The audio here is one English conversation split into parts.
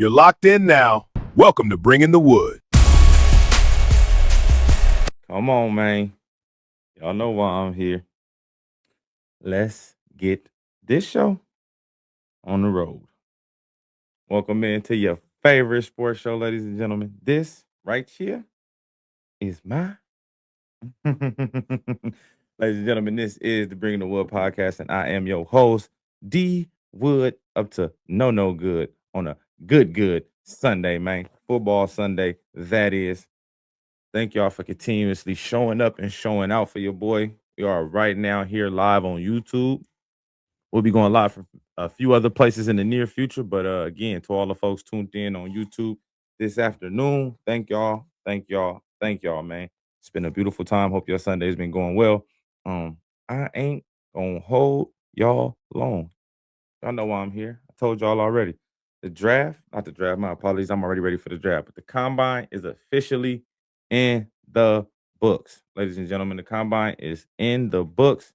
You're locked in now. Welcome to Bringing the Wood. Come on, man. Y'all know why I'm here. Let's get this show on the road. Welcome into your favorite sports show, ladies and gentlemen. This right here is my. Ladies and gentlemen, this is the Bringing the Wood podcast, and I am your host, D Wood, up to no good on a good Sunday, man. Football Sunday, that is. Thank y'all for continuously showing up and showing out for your boy. We are right now here live on YouTube. We'll be going live for a few other places in the near future. But again, to all the folks tuned in on YouTube this afternoon, thank y'all, man. It's been a beautiful time. Hope your Sunday's been going well. I ain't gonna hold y'all long. Y'all know why I'm here. I told y'all already. Not the draft, my apologies. I'm already ready for the draft. But the combine is officially in the books. Ladies and gentlemen, the combine is in the books.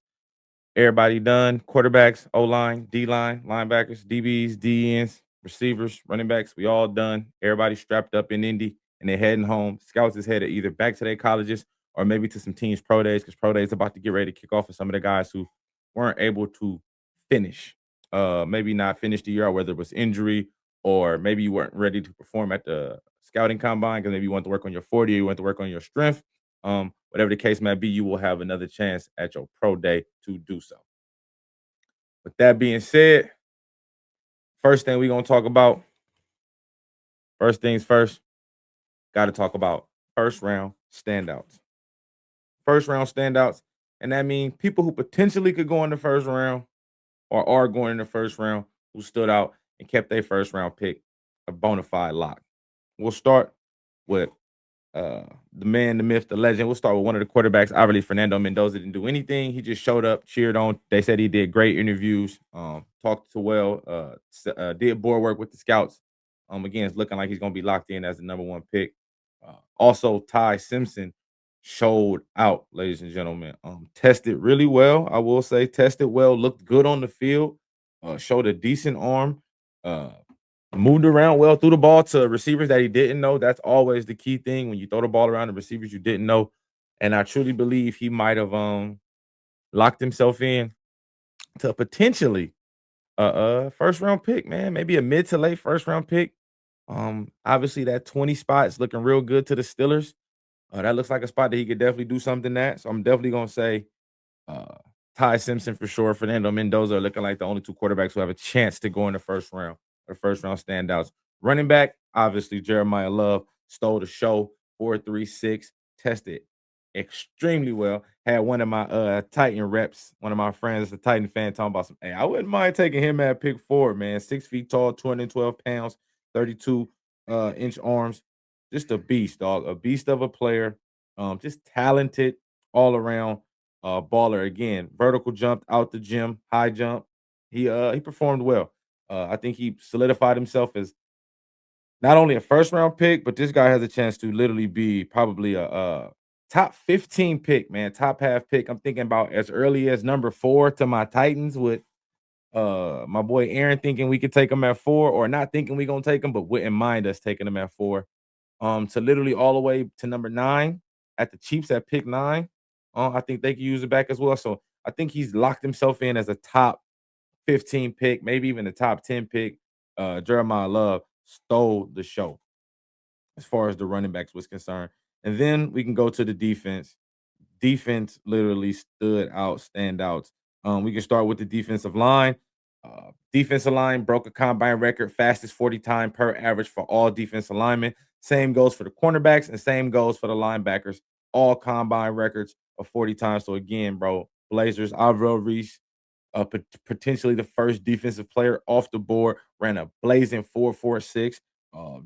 Everybody done. Quarterbacks, O-line, D-line, linebackers, DBs, DNs, receivers, running backs. We all done. Everybody strapped up in Indy, and they're heading home. Scouts is headed either back to their colleges or maybe to some teams' pro days, because pro days about to get ready to kick off for some of the guys who weren't able to finish. Maybe not finish the year, whether it was injury or maybe you weren't ready to perform at the scouting combine because maybe you want to work on your 40 or you want to work on your strength. Whatever the case may be, you will have another chance at your pro day to do so. With that being said, first thing we're going to talk about, first things first, got to talk about first round standouts. First round standouts, and that means people who potentially could go in the first round or are going in the first round who stood out and kept their first round pick a bona fide lock. We'll start with the man, the myth, the legend. We'll start with one of the quarterbacks. Obviously, Fernando Mendoza didn't do anything. He just showed up, cheered on. They said he did great interviews, talked to well, did board work with the scouts. Again, it's looking like he's going to be locked in as the number one pick. Also, Ty Simpson showed out, ladies and gentlemen. Tested really well, I will say. Tested well, looked good on the field, showed a decent arm. Moved around well, threw the ball to receivers that he didn't know. That's always the key thing when you throw the ball around to receivers you didn't know. And I truly believe he might have locked himself in to potentially a first round pick, man. Maybe a mid to late first round pick. Obviously that 20 spot is looking real good to the Steelers. That looks like a spot that he could definitely do something at. So I'm definitely gonna say Ty Simpson for sure. Fernando Mendoza are looking like the only two quarterbacks who have a chance to go in the first round. Or first round standouts. Running back, obviously Jeremiah Love stole the show. 4.36, tested extremely well. Had one of my Titan reps, one of my friends, a Titan fan, talking about some. Hey, I wouldn't mind taking him at pick 4, man. 6 feet tall, 212 pounds, 32 inch arms. Just a beast, dog. A beast of a player. Just talented all around. Baller again. Vertical jumped out the gym, high jump. He performed well. I think he solidified himself as not only a first round pick, but this guy has a chance to literally be probably a top 15 pick, man, top half pick. I'm thinking about as early as number 4 to my Titans with my boy Aaron thinking we could take him at 4, or not thinking we're gonna take him, but wouldn't mind us taking him at 4. To literally all the way to number 9 at the Chiefs at pick 9. I think they could use it back as well. So I think he's locked himself in as a top 15 pick, maybe even the top 10 pick. Jeremiah Love stole the show as far as the running backs was concerned. And then we can go to the defense. Defense literally stood out, standouts. We can start with the defensive line. Defensive line broke a combine record, fastest 40 time per average for all defensive linemen. Same goes for the cornerbacks and same goes for the linebackers. All combine records of 40 times. So again, bro, Blazers, Alvaro Reese, potentially the first defensive player off the board, ran a blazing 4.46.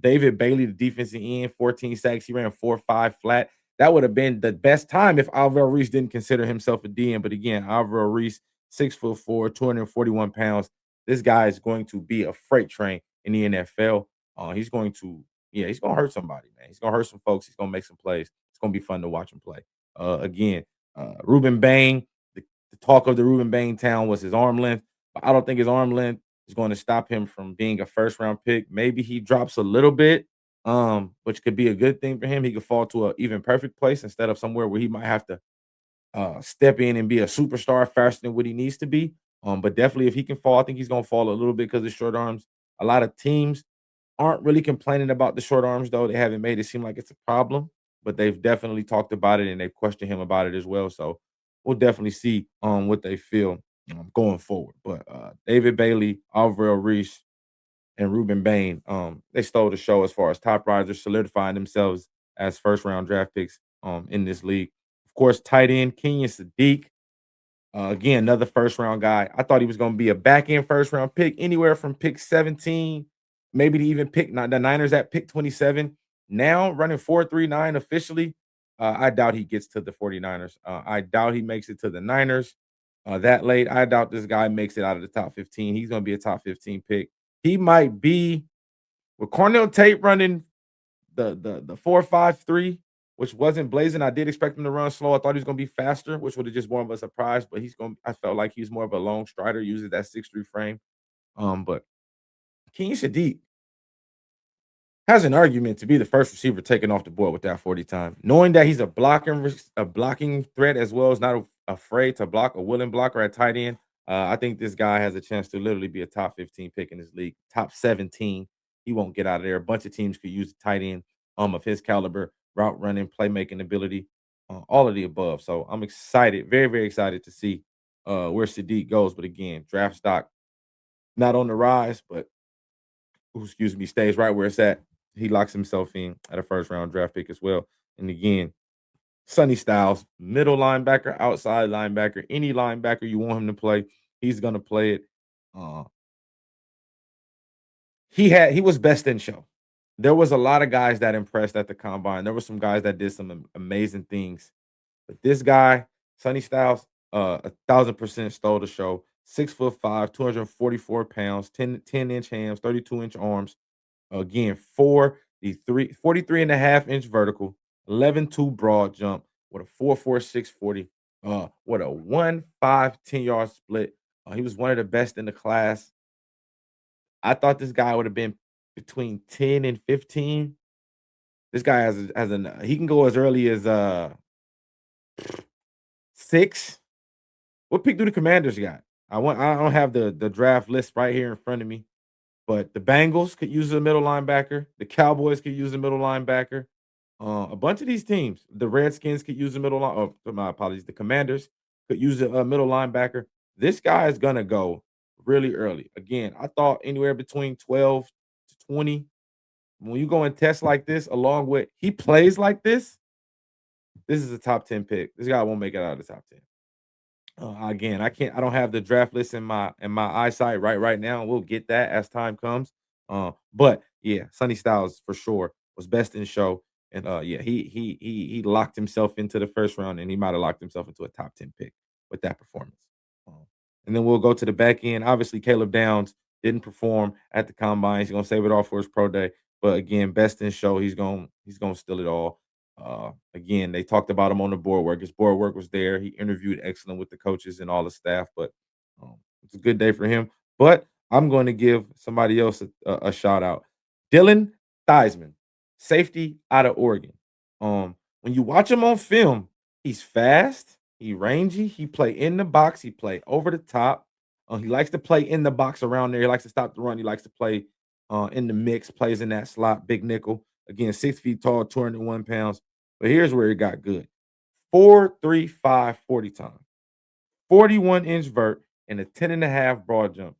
David Bailey, the defensive end, 14 sacks. He ran 4.5 flat. That would have been the best time if Alvaro Reese didn't consider himself a DM. But again, Alvaro Reese, 6'4", 241 pounds. This guy is going to be a freight train in the NFL. He's going to hurt somebody, man. He's going to hurt some folks. He's going to make some plays. It's going to be fun to watch him play. Again, Ruben Bain, the talk of the Ruben Bain town was his arm length. But I don't think his arm length is going to stop him from being a first round pick. Maybe he drops a little bit, which could be a good thing for him. He could fall to an even perfect place instead of somewhere where he might have to step in and be a superstar faster than what he needs to be. But definitely, if he can fall, I think he's going to fall a little bit because of short arms. A lot of teams aren't really complaining about the short arms, though. They haven't made it seem like it's a problem, but they've definitely talked about it and they've questioned him about it as well. So we'll definitely see what they feel going forward. But David Bailey, Alvarez Reese, and Ruben Bain, they stole the show as far as top risers, solidifying themselves as first round draft picks in this league. Of course, tight end Kenyon Sadiq, again, another first round guy. I thought he was going to be a back end first round pick, anywhere from pick 17, maybe to even pick the Niners at pick 27. Now running 4.39 officially, I doubt he gets to the 49ers. I doubt he makes it to the Niners that late. I doubt this guy makes it out of the top 15. He's going to be a top 15 pick. He might be with Cornell Tate running the 4.53, which wasn't blazing. I did expect him to run slow. I thought he was gonna be faster, which would have just more of a surprise. But I felt like he's more of a long strider, uses that 6'3" frame. But King Sadiq has an argument to be the first receiver taken off the board with that 40 time. Knowing that he's a blocking threat as well as not afraid to block, a willing blocker at tight end. I think this guy has a chance to literally be a top 15 pick in this league, top 17. He won't get out of there. A bunch of teams could use a tight end of his caliber, route running, playmaking ability, all of the above. So I'm excited, very, very excited to see where Sadiq goes. But again, draft stock not on the rise, but excuse me, stays right where it's at. He locks himself in at a first round draft pick as well. And again, Sonny Styles, middle linebacker, outside linebacker, any linebacker you want him to play, he's gonna play it. Uh, he was best in show. There was a lot of guys that impressed at the combine. There were some guys that did some amazing things. But this guy, Sonny Styles, 1,000% stole the show. 6'5", 244 pounds, 10-inch hands, 32-inch arms. Again, 43.5-inch vertical, 11.2 broad jump with a 4.46 40, with a 1.5 10-yard split. He was one of the best in the class. I thought this guy would have been between 10 and 15. This guy he can go as early as 6. What pick do the Commanders got? I don't have the draft list right here in front of me. But the Bengals could use a middle linebacker. The Cowboys could use a middle linebacker. A bunch of these teams, the Redskins could use a middle line. Oh, my apologies. The Commanders could use a middle linebacker. This guy is gonna go really early. Again, I thought anywhere between 12 to 20. When you go and test like this, along with he plays like this is a top 10 pick. This guy won't make it out of the top 10. Again, I don't have the draft list in my eyesight right now. We'll get that as time comes. But yeah, Sonny Styles for sure was best in show. And yeah, he locked himself into the first round and he might have locked himself into a top 10 pick with that performance. And then we'll go to the back end. Obviously, Caleb Downs didn't perform at the combine. He's gonna save it all for his pro day. But again, best in show, he's gonna steal it all. Again, they talked about him on the board work. His board work was there. He interviewed excellent with the coaches and all the staff, but it's a good day for him. But I'm going to give somebody else a shout out. Dylan Theismann, safety out of Oregon. When you watch him on film, he's fast, he rangy, he play in the box, he play over the top. He likes to play in the box around there. He likes to stop the run. He likes to play in the mix, plays in that slot, big nickel. Again, 6 feet tall, 201 pounds. But here's where it got good. 4.35 40 time, 41-inch vert, and a 10.5 broad jump.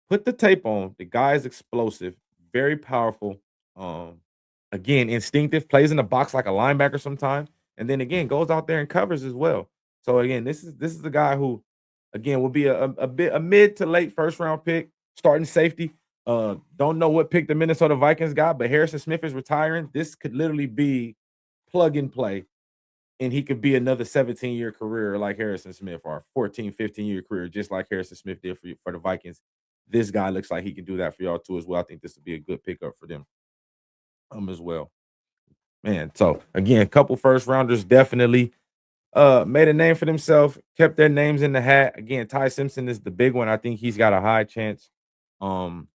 Put the tape on. The guy is explosive, very powerful. Again, instinctive, plays in the box like a linebacker sometimes, and then again goes out there and covers as well. So again, this is the guy who, again, will be a mid to late first round pick, starting safety. Don't know what pick the Minnesota Vikings got, but Harrison Smith is retiring. This could literally be plug and play, and he could be another 17-year career like Harrison Smith, or 14, 15-year career, just like Harrison Smith did for the Vikings. This guy looks like he can do that for y'all too as well. I think this would be a good pickup for them as well. Man, so again, a couple first rounders definitely. made a name for themselves, kept their names in the hat. Again, Ty Simpson is the big one. I think he's got a high chance um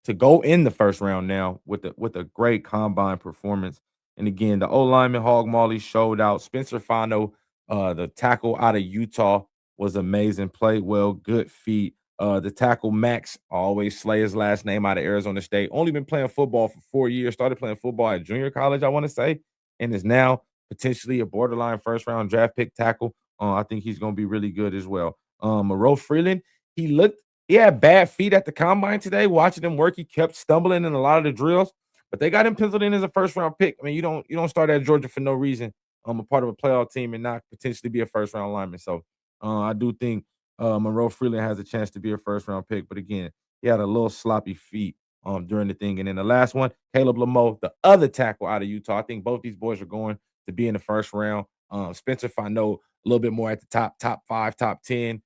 to go in the first round now with a great combine performance. And again, the O lineman Hog Molly showed out. Spencer Fano, the tackle out of Utah, was amazing. Played well, good feet. The tackle Max, always slay his last name, out of Arizona State. Only been playing football for 4 years. Started playing football at junior college, I want to say, and is now potentially a borderline first round draft pick tackle. I think he's going to be really good as well. Moreau Freeland, he had bad feet at the combine today. Watching him work, he kept stumbling in a lot of the drills, but they got him penciled in as a first round pick. I mean, you don't start at Georgia for no reason. A part of a playoff team and not potentially be a first round lineman. So I do think Monroe Freeland has a chance to be a first round pick. But again, he had a little sloppy feet during the thing. And then the last one, Caleb Lamo, the other tackle out of Utah. I think both these boys are going to be in the first round. Spencer Fano, a little bit more at the top 5, top 10.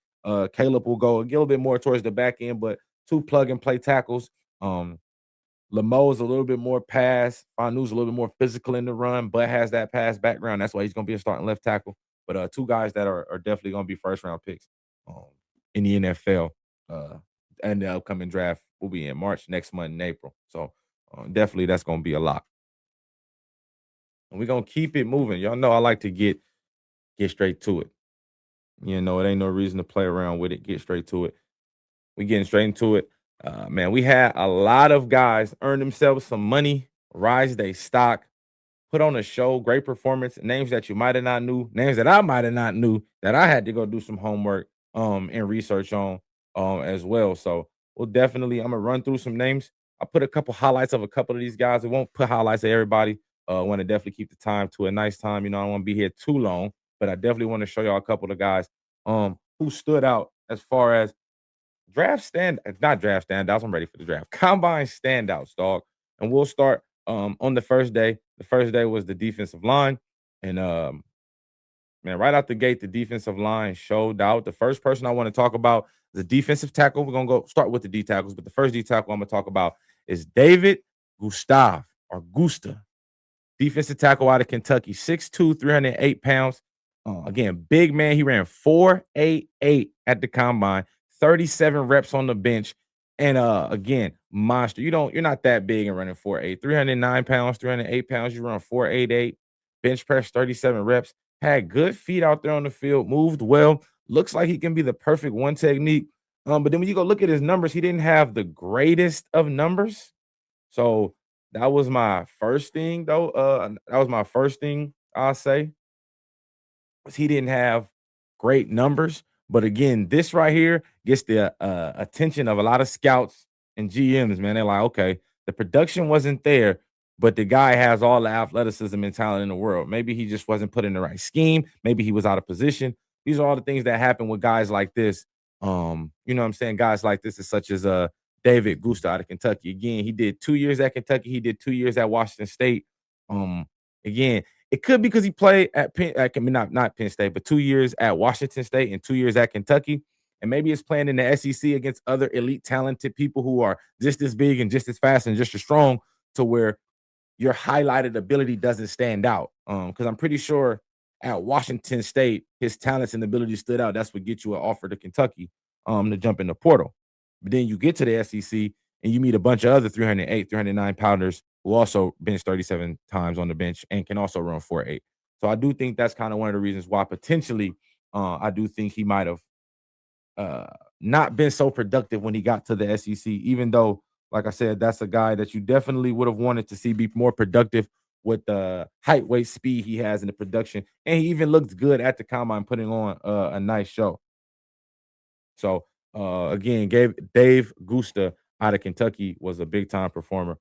Caleb will go a little bit more towards the back end, but two plug and play tackles. Lamo's a little bit more pass. Fanu's a little bit more physical in the run, but has that pass background. That's why he's going to be a starting left tackle. But two guys that are definitely going to be first round picks um, in the NFL. Uh, and the upcoming draft will be in March, next month in April. So definitely that's going to be a lot. And we're going to keep it moving. Y'all know I like to get straight to it. You know, it ain't no reason to play around with it. Get straight to it. We getting straight into it. Man, we had a lot of guys earn themselves some money, rise their stock, put on a show, great performance, names that you might have not knew, names that I might have not knew that I had to go do some homework and research on as well. So we'll definitely, I'm gonna run through some names. I put a couple highlights of a couple of these guys. I won't put highlights of everybody. I want to definitely keep the time to a nice time. You know, I don't want to be here too long, but I definitely want to show y'all a couple of guys who stood out as far as not draft standouts. I'm ready for the draft. Combine standouts, dog. And we'll start on the first day. The first day was the defensive line. And man, right out the gate, the defensive line showed out. The first person I want to talk about, the defensive tackle. We're gonna go start with the D tackles, but the first D tackle I'm gonna talk about is David Gustav or Gusta. Defensive tackle out of Kentucky, 6'2", 308 pounds. Again, big man. He ran 4.88 at the combine, 37 reps on the bench. And again, monster. You're not that big and running 4.8. 309 pounds, 308 pounds. You run 4.88, bench press, 37 reps. Had good feet out there on the field, moved well. Looks like he can be the perfect one technique. But then when you go look at his numbers, he didn't have the greatest of numbers. So that was my first thing, though. That was my first thing I'll say, was he didn't have great numbers. But again, this right here gets the attention of a lot of scouts and GMs, man. They're like, okay, the production wasn't there, but the guy has all the athleticism and talent in the world. Maybe he just wasn't put in the right scheme. Maybe he was out of position. These are all the things that happen with guys like this. You know what I'm saying? Guys like this is such as David Gusta out of Kentucky. Again, he did 2 years at Kentucky. He did 2 years at Washington State. Again, it could be because he played at Penn, I mean, not Penn State, but 2 years at Washington State and 2 years at Kentucky. And maybe it's playing in the SEC against other elite, talented people who are just as big and just as fast and just as strong, to where your highlighted ability doesn't stand out. Because I'm pretty sure at Washington State, his talents and ability stood out. That's what gets you an offer to Kentucky to jump in the portal. But then you get to the SEC and you meet a bunch of other 308, 309 pounders who also bench 37 times on the bench and can also run 4.8. So I do think that's kind of one of the reasons why potentially I do think he might have uh, not been so productive when he got to the SEC, even though, like I said, that's a guy that you definitely would have wanted to see be more productive with the height, weight, speed he has in the production. And he even looked good at the combine, putting on a nice show. So again, Dave Gusta out of Kentucky was a big time performer.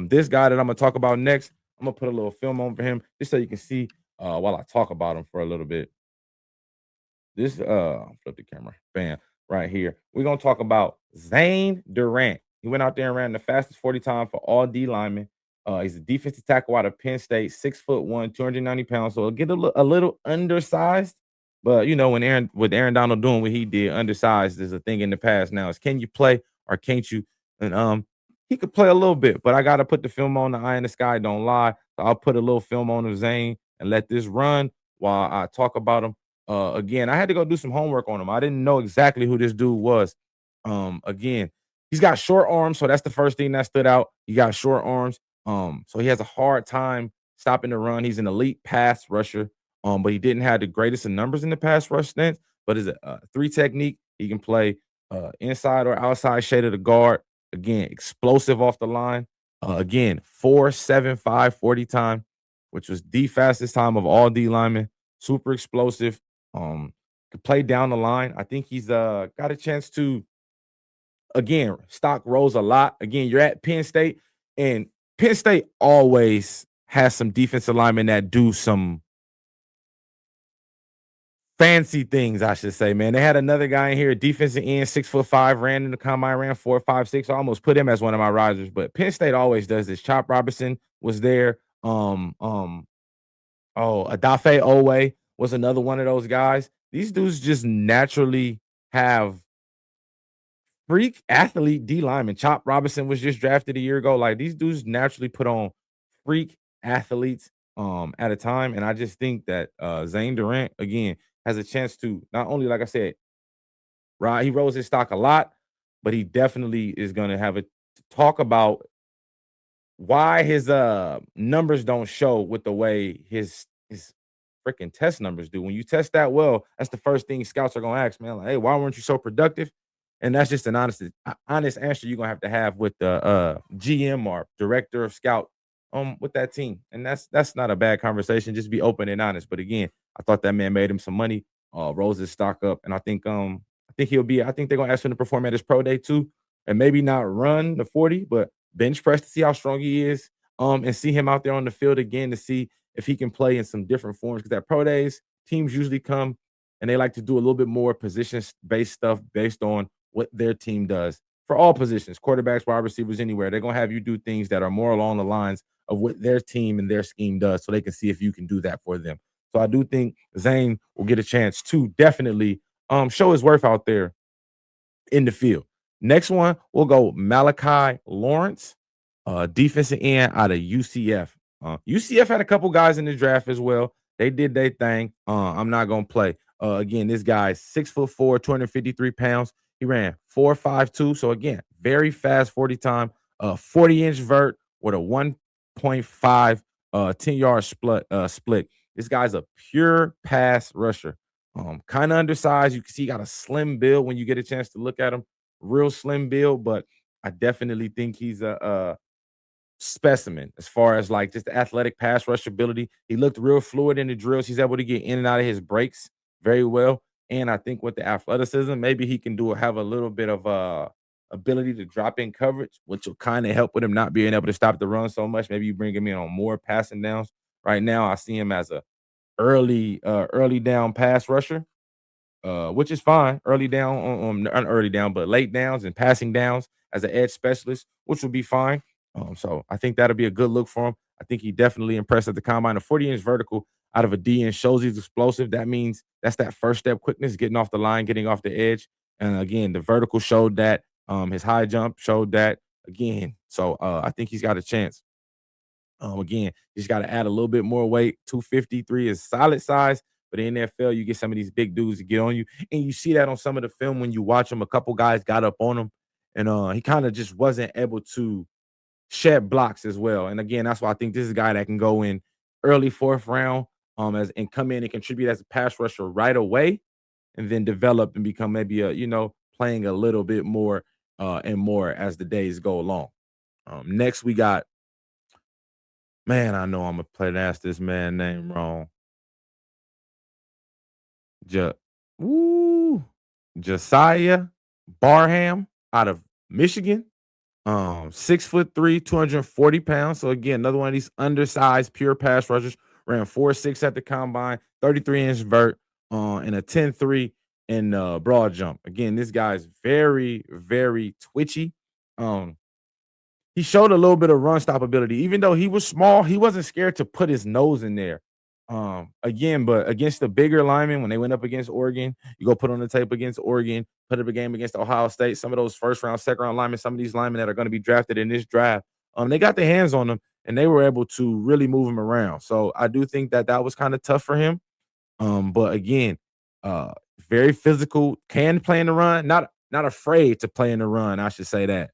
This guy that I'm gonna talk about next, I'm gonna put a little film on for him just so you can see while I talk about him for a little bit. This flip the camera, bam, right here. We're gonna talk about Zane Durant. He went out there and ran the fastest 40 time for all D linemen. He's a defensive tackle out of Penn State, 6'1", 290 pounds. So get a little undersized. But you know, when Aaron Donald doing what he did, undersized is a thing in the past. Now is can you play or can't you? And he could play a little bit, but I gotta put the film on. The eye in the sky don't lie. So I'll put a little film on of Zane and let this run. while I talk about him. Again, I had to go do some homework on him. I didn't know exactly who this dude was. Again, he's got short arms, so that's the first thing that stood out. He got short arms. So he has a hard time stopping the run. He's an elite pass rusher. But he didn't have the greatest of numbers in the pass rush stance. But his three technique, he can play inside or outside shade of the guard. Again, explosive off the line. Again, 4.75 40 time, which was the fastest time of all D linemen. Super explosive. Could play down the line. I think he's got a chance to, again, stock rose a lot. Again, you're at Penn State, and Penn State always has some defensive linemen that do some fancy things, I should say, man. They had another guy in here, defensive end, 6'5", ran in the combine, ran 4.56. I almost put him as one of my risers, but Penn State always does this. Chop Robinson was there. Adafe Owe was another one of those guys. These dudes just naturally have freak athlete D lineman. Chop Robinson was just drafted a year ago. Like, these dudes naturally put on freak athletes at a time. And I just think that Zane Durant, again, has a chance to not only, like I said, right, he rose his stock a lot, but he definitely is gonna have a talk about why his numbers don't show with the way his freaking test numbers do. When you test that well, that's the first thing scouts are gonna ask, man. Like, hey, why weren't you so productive? And that's just an honest answer you're gonna have with the GM or director of scout with that team. And that's not a bad conversation. Just be open and honest. But again, I thought that man made him some money, rose his stock up, and I think they're gonna ask him to perform at his pro day too, and maybe not run the 40, but bench press to see how strong he is, and see him out there on the field again to see if he can play in some different forms. Because at pro days, teams usually come and they like to do a little bit more position-based stuff based on what their team does for all positions, quarterbacks, wide receivers, anywhere. They're gonna have you do things that are more along the lines of what their team and their scheme does, so they can see if you can do that for them. So I do think Zane will get a chance to definitely show his worth out there in the field. Next one, we'll go Malachi Lawrence, defensive end out of UCF. UCF had a couple guys in the draft as well. They did their thing. I'm not gonna play. Again, this guy's 6'4", 253 pounds. He ran 4.52. So again, very fast 40 time, 40-inch vert with a 1.5 10-yard split. This guy's a pure pass rusher. Kind of undersized. You can see he got a slim build when you get a chance to look at him. Real slim build, but I definitely think he's a specimen as far as like just the athletic pass rush ability. He looked real fluid in the drills. He's able to get in and out of his breaks very well. And I think with the athleticism, maybe he can have a little bit of ability to drop in coverage, which will kind of help with him not being able to stop the run so much. Maybe you bring him in on more passing downs. Right now, I see him as a early down pass rusher, which is fine. Early down not early down, but late downs and passing downs as an edge specialist, which will be fine. So I think that'll be a good look for him. I think he definitely impressed at the combine. A 40-inch vertical out of a DN shows he's explosive. That means that's that first step quickness, getting off the line, getting off the edge. And again, the vertical showed that. His high jump showed that again. So I think he's got a chance. Again, you just got to add a little bit more weight. 253 is solid size, but in the NFL, you get some of these big dudes to get on you, and you see that on some of the film when you watch him. A couple guys got up on him, and he kind of just wasn't able to shed blocks as well. And again, that's why I think this is a guy that can go in early fourth round, and come in and contribute as a pass rusher right away, and then develop and become maybe playing a little bit more and more as the days go along. Next, we got. Man, I know Imma pronounce this man name wrong. Ja Woo! Josiah Barham out of Michigan. 6'3", 240 pounds. So again, another one of these undersized pure pass rushers. Ran 4.6 at the combine, 33-inch vert, and a 10.3 in broad jump. Again, this guy's very, very twitchy. He showed a little bit of run stop ability. Even though he was small, he wasn't scared to put his nose in there. Again, but against the bigger linemen, when they went up against Oregon, you go put on the tape against Oregon, put up a game against Ohio State. Some of those first round, second round linemen, some of these linemen that are going to be drafted in this draft, they got their hands on them and they were able to really move him around. So I do think that was kind of tough for him. But again, uh, very physical, can play in the run, not afraid to play in the run. I should say that.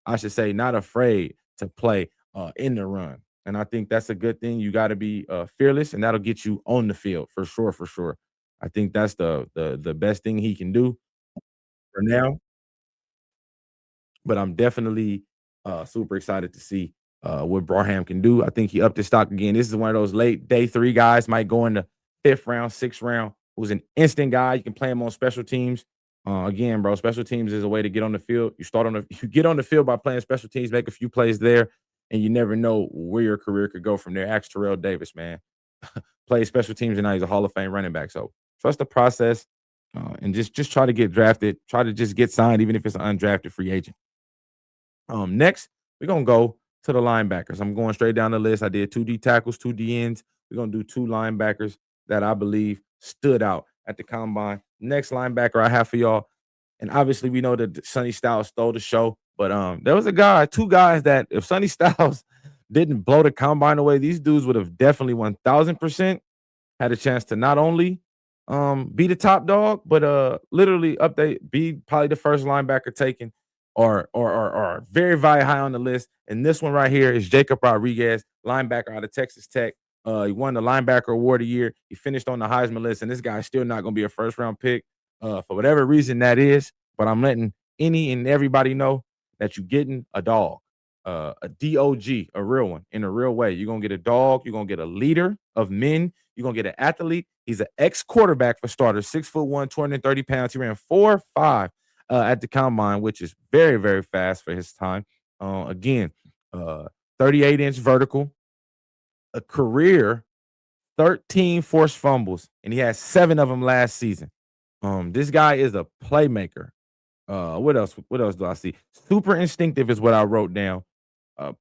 I should say not afraid to play in the run. And I think that's a good thing. You got to be fearless, and that'll get you on the field for sure, for sure. I think that's the best thing he can do for now. But I'm definitely super excited to see what Braham can do. I think he upped his stock again. This is one of those late day 3 guys, might go in the 5th round, 6th round, who's an instant guy. You can play him on special teams. Again, bro, special teams is a way to get on the field. You get on the field by playing special teams, make a few plays there, and you never know where your career could go from there. Ask Terrell Davis, man. Play special teams, and now he's a Hall of Fame running back. So trust the process, and just try to get drafted. Try to just get signed, even if it's an undrafted free agent. Next, we're gonna go to the linebackers. I'm going straight down the list. I did 2 D tackles, 2 D ends. We're gonna do 2 linebackers that I believe stood out at the combine. Next linebacker I have for y'all, and obviously we know that Sonny Styles stole the show, but there was a guy, 2 guys that if Sonny Styles didn't blow the combine away, these dudes would have definitely 1000% had a chance to not only be the top dog, but literally update, be probably the first linebacker taken or very, very high on the list. And this one right here is Jacob Rodriguez, linebacker out of Texas Tech. He won the linebacker award of the year. He finished on the Heisman list, and this guy's still not going to be a first round pick for whatever reason that is. But I'm letting any and everybody know that you're getting a dog, a DOG, a real one in a real way. You're going to get a dog. You're going to get a leader of men. You're going to get an athlete. He's an ex-quarterback for starters, 6'1", 230 pounds. He ran 4.5 at the combine, which is very, very fast for his time. Again, 38-inch vertical, a career 13 forced fumbles, and he had 7 of them last season. This guy is a playmaker. What else? What else do I see? Super instinctive is what I wrote down.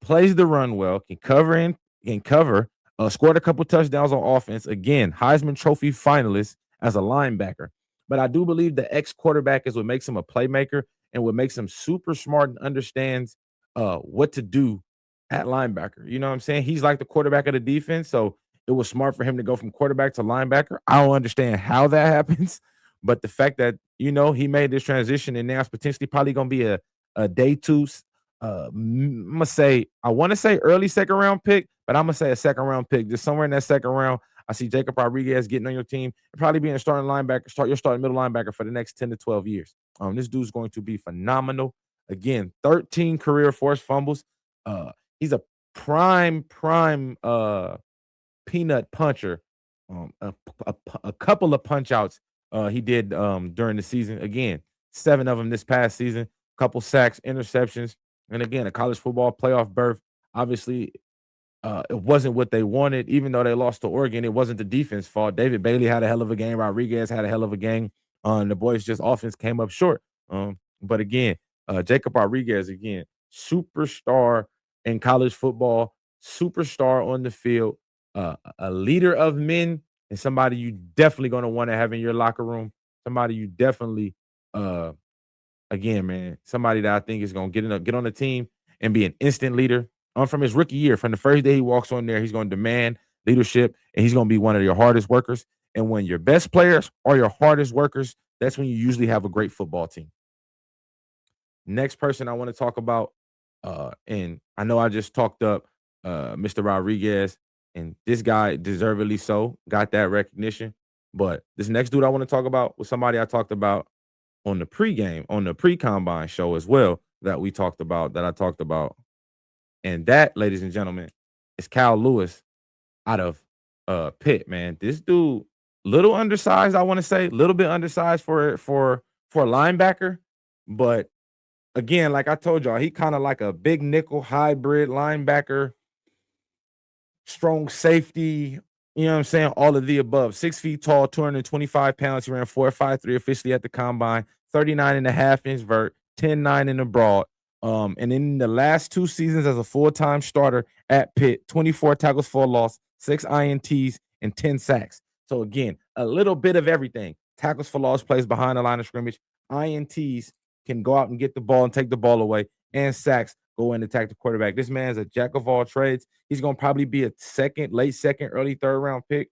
Plays the run well, can cover, scored a couple touchdowns on offense. Again, Heisman Trophy finalist as a linebacker. But I do believe the ex-quarterback is what makes him a playmaker and what makes him super smart and understands what to do at linebacker. You know what I'm saying? He's like the quarterback of the defense. So it was smart for him to go from quarterback to linebacker. I don't understand how that happens, but the fact that, he made this transition and now it's potentially probably going to be a day 2 I'm gonna say I want to say early 2nd round pick, but I'm gonna say a 2nd round pick. Just somewhere in that 2nd round, I see Jacob Rodriguez getting on your team and probably being a starting linebacker, your starting middle linebacker for the next 10 to 12 years. This dude's going to be phenomenal. Again, 13 career forced fumbles. He's a prime peanut puncher. A couple of punch outs he did during the season. Again, 7 of them this past season. Couple sacks, interceptions. And again, a college football playoff berth. Obviously, it wasn't what they wanted. Even though they lost to Oregon, it wasn't the defense fault. David Bailey had a hell of a game. Rodriguez had a hell of a game. And the boys just offense came up short. But again, Jacob Rodriguez, again, superstar in college football, superstar on the field, a leader of men, and somebody you definitely going to want to have in your locker room. Somebody you definitely again, man, somebody that I think is going to get on the team and be an instant leader. From his rookie year, from the first day he walks on there, he's going to demand leadership, and he's going to be one of your hardest workers. And when your best players are your hardest workers, that's when you usually have a great football team. Next person I want to talk about, and I know I just talked up Mr. Rodriguez, and this guy deservedly so got that recognition. But this next dude I want to talk about was somebody I talked about on the pregame, on the pre-combine show as well that I talked about. And that, ladies and gentlemen, is Cal Lewis out of Pitt, man. This dude, little undersized, I want to say, little bit undersized for a linebacker. But again, like I told y'all, he kind of like a big nickel hybrid linebacker, strong safety, you know what I'm saying? All of the above. 6 feet tall, 225 pounds. He ran 4.53 officially at the combine, 39.5-inch vert, 10.9 in the broad. And in the last 2 seasons as a full-time starter at Pitt, 24 tackles for a loss, 6 INTs, and 10 sacks. So again, a little bit of everything. Tackles for loss, plays behind the line of scrimmage. INTs can go out and get the ball and take the ball away, and sacks go in and attack the quarterback. This man's a jack of all trades. He's going to probably be a late second, early 3rd round pick.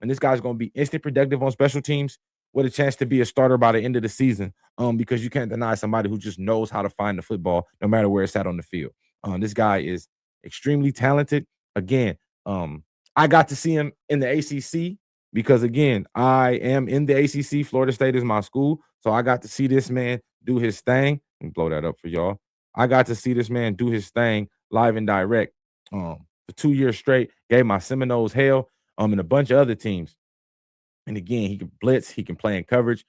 And this guy's going to be instant productive on special teams with a chance to be a starter by the end of the season. Because you can't deny somebody who just knows how to find the football no matter where it's at on the field. This guy is extremely talented. Again, I got to see him in the ACC because, again, I am in the ACC. Florida State is my school. So I got to see this man do his thing. Let me blow that up for y'all. I got to see this man do his thing live and direct for 2 years straight. Gave my Seminoles hell and a bunch of other teams. And again, he can blitz, he can play in coverage.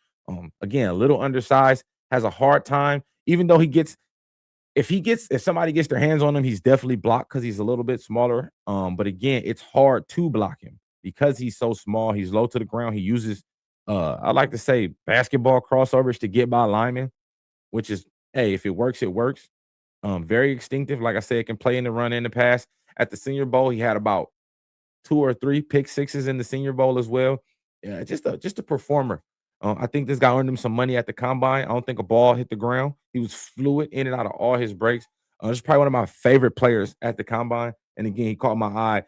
Again, a little undersized, has a hard time, even though if somebody gets their hands on him, he's definitely blocked because he's a little bit smaller. But again, it's hard to block him because he's so small. He's low to the ground. He uses I like to say basketball crossovers to get by linemen, which is, hey, if it works, it works. Very instinctive. Like I said, can play in the run and the pass. At the Senior Bowl, he had about 2 or 3 pick sixes in the Senior Bowl as well. Yeah, just a performer. I think this guy earned him some money at the combine. I don't think a ball hit the ground. He was fluid in and out of all his breaks. This is probably one of my favorite players at the combine. And again, he caught my eye.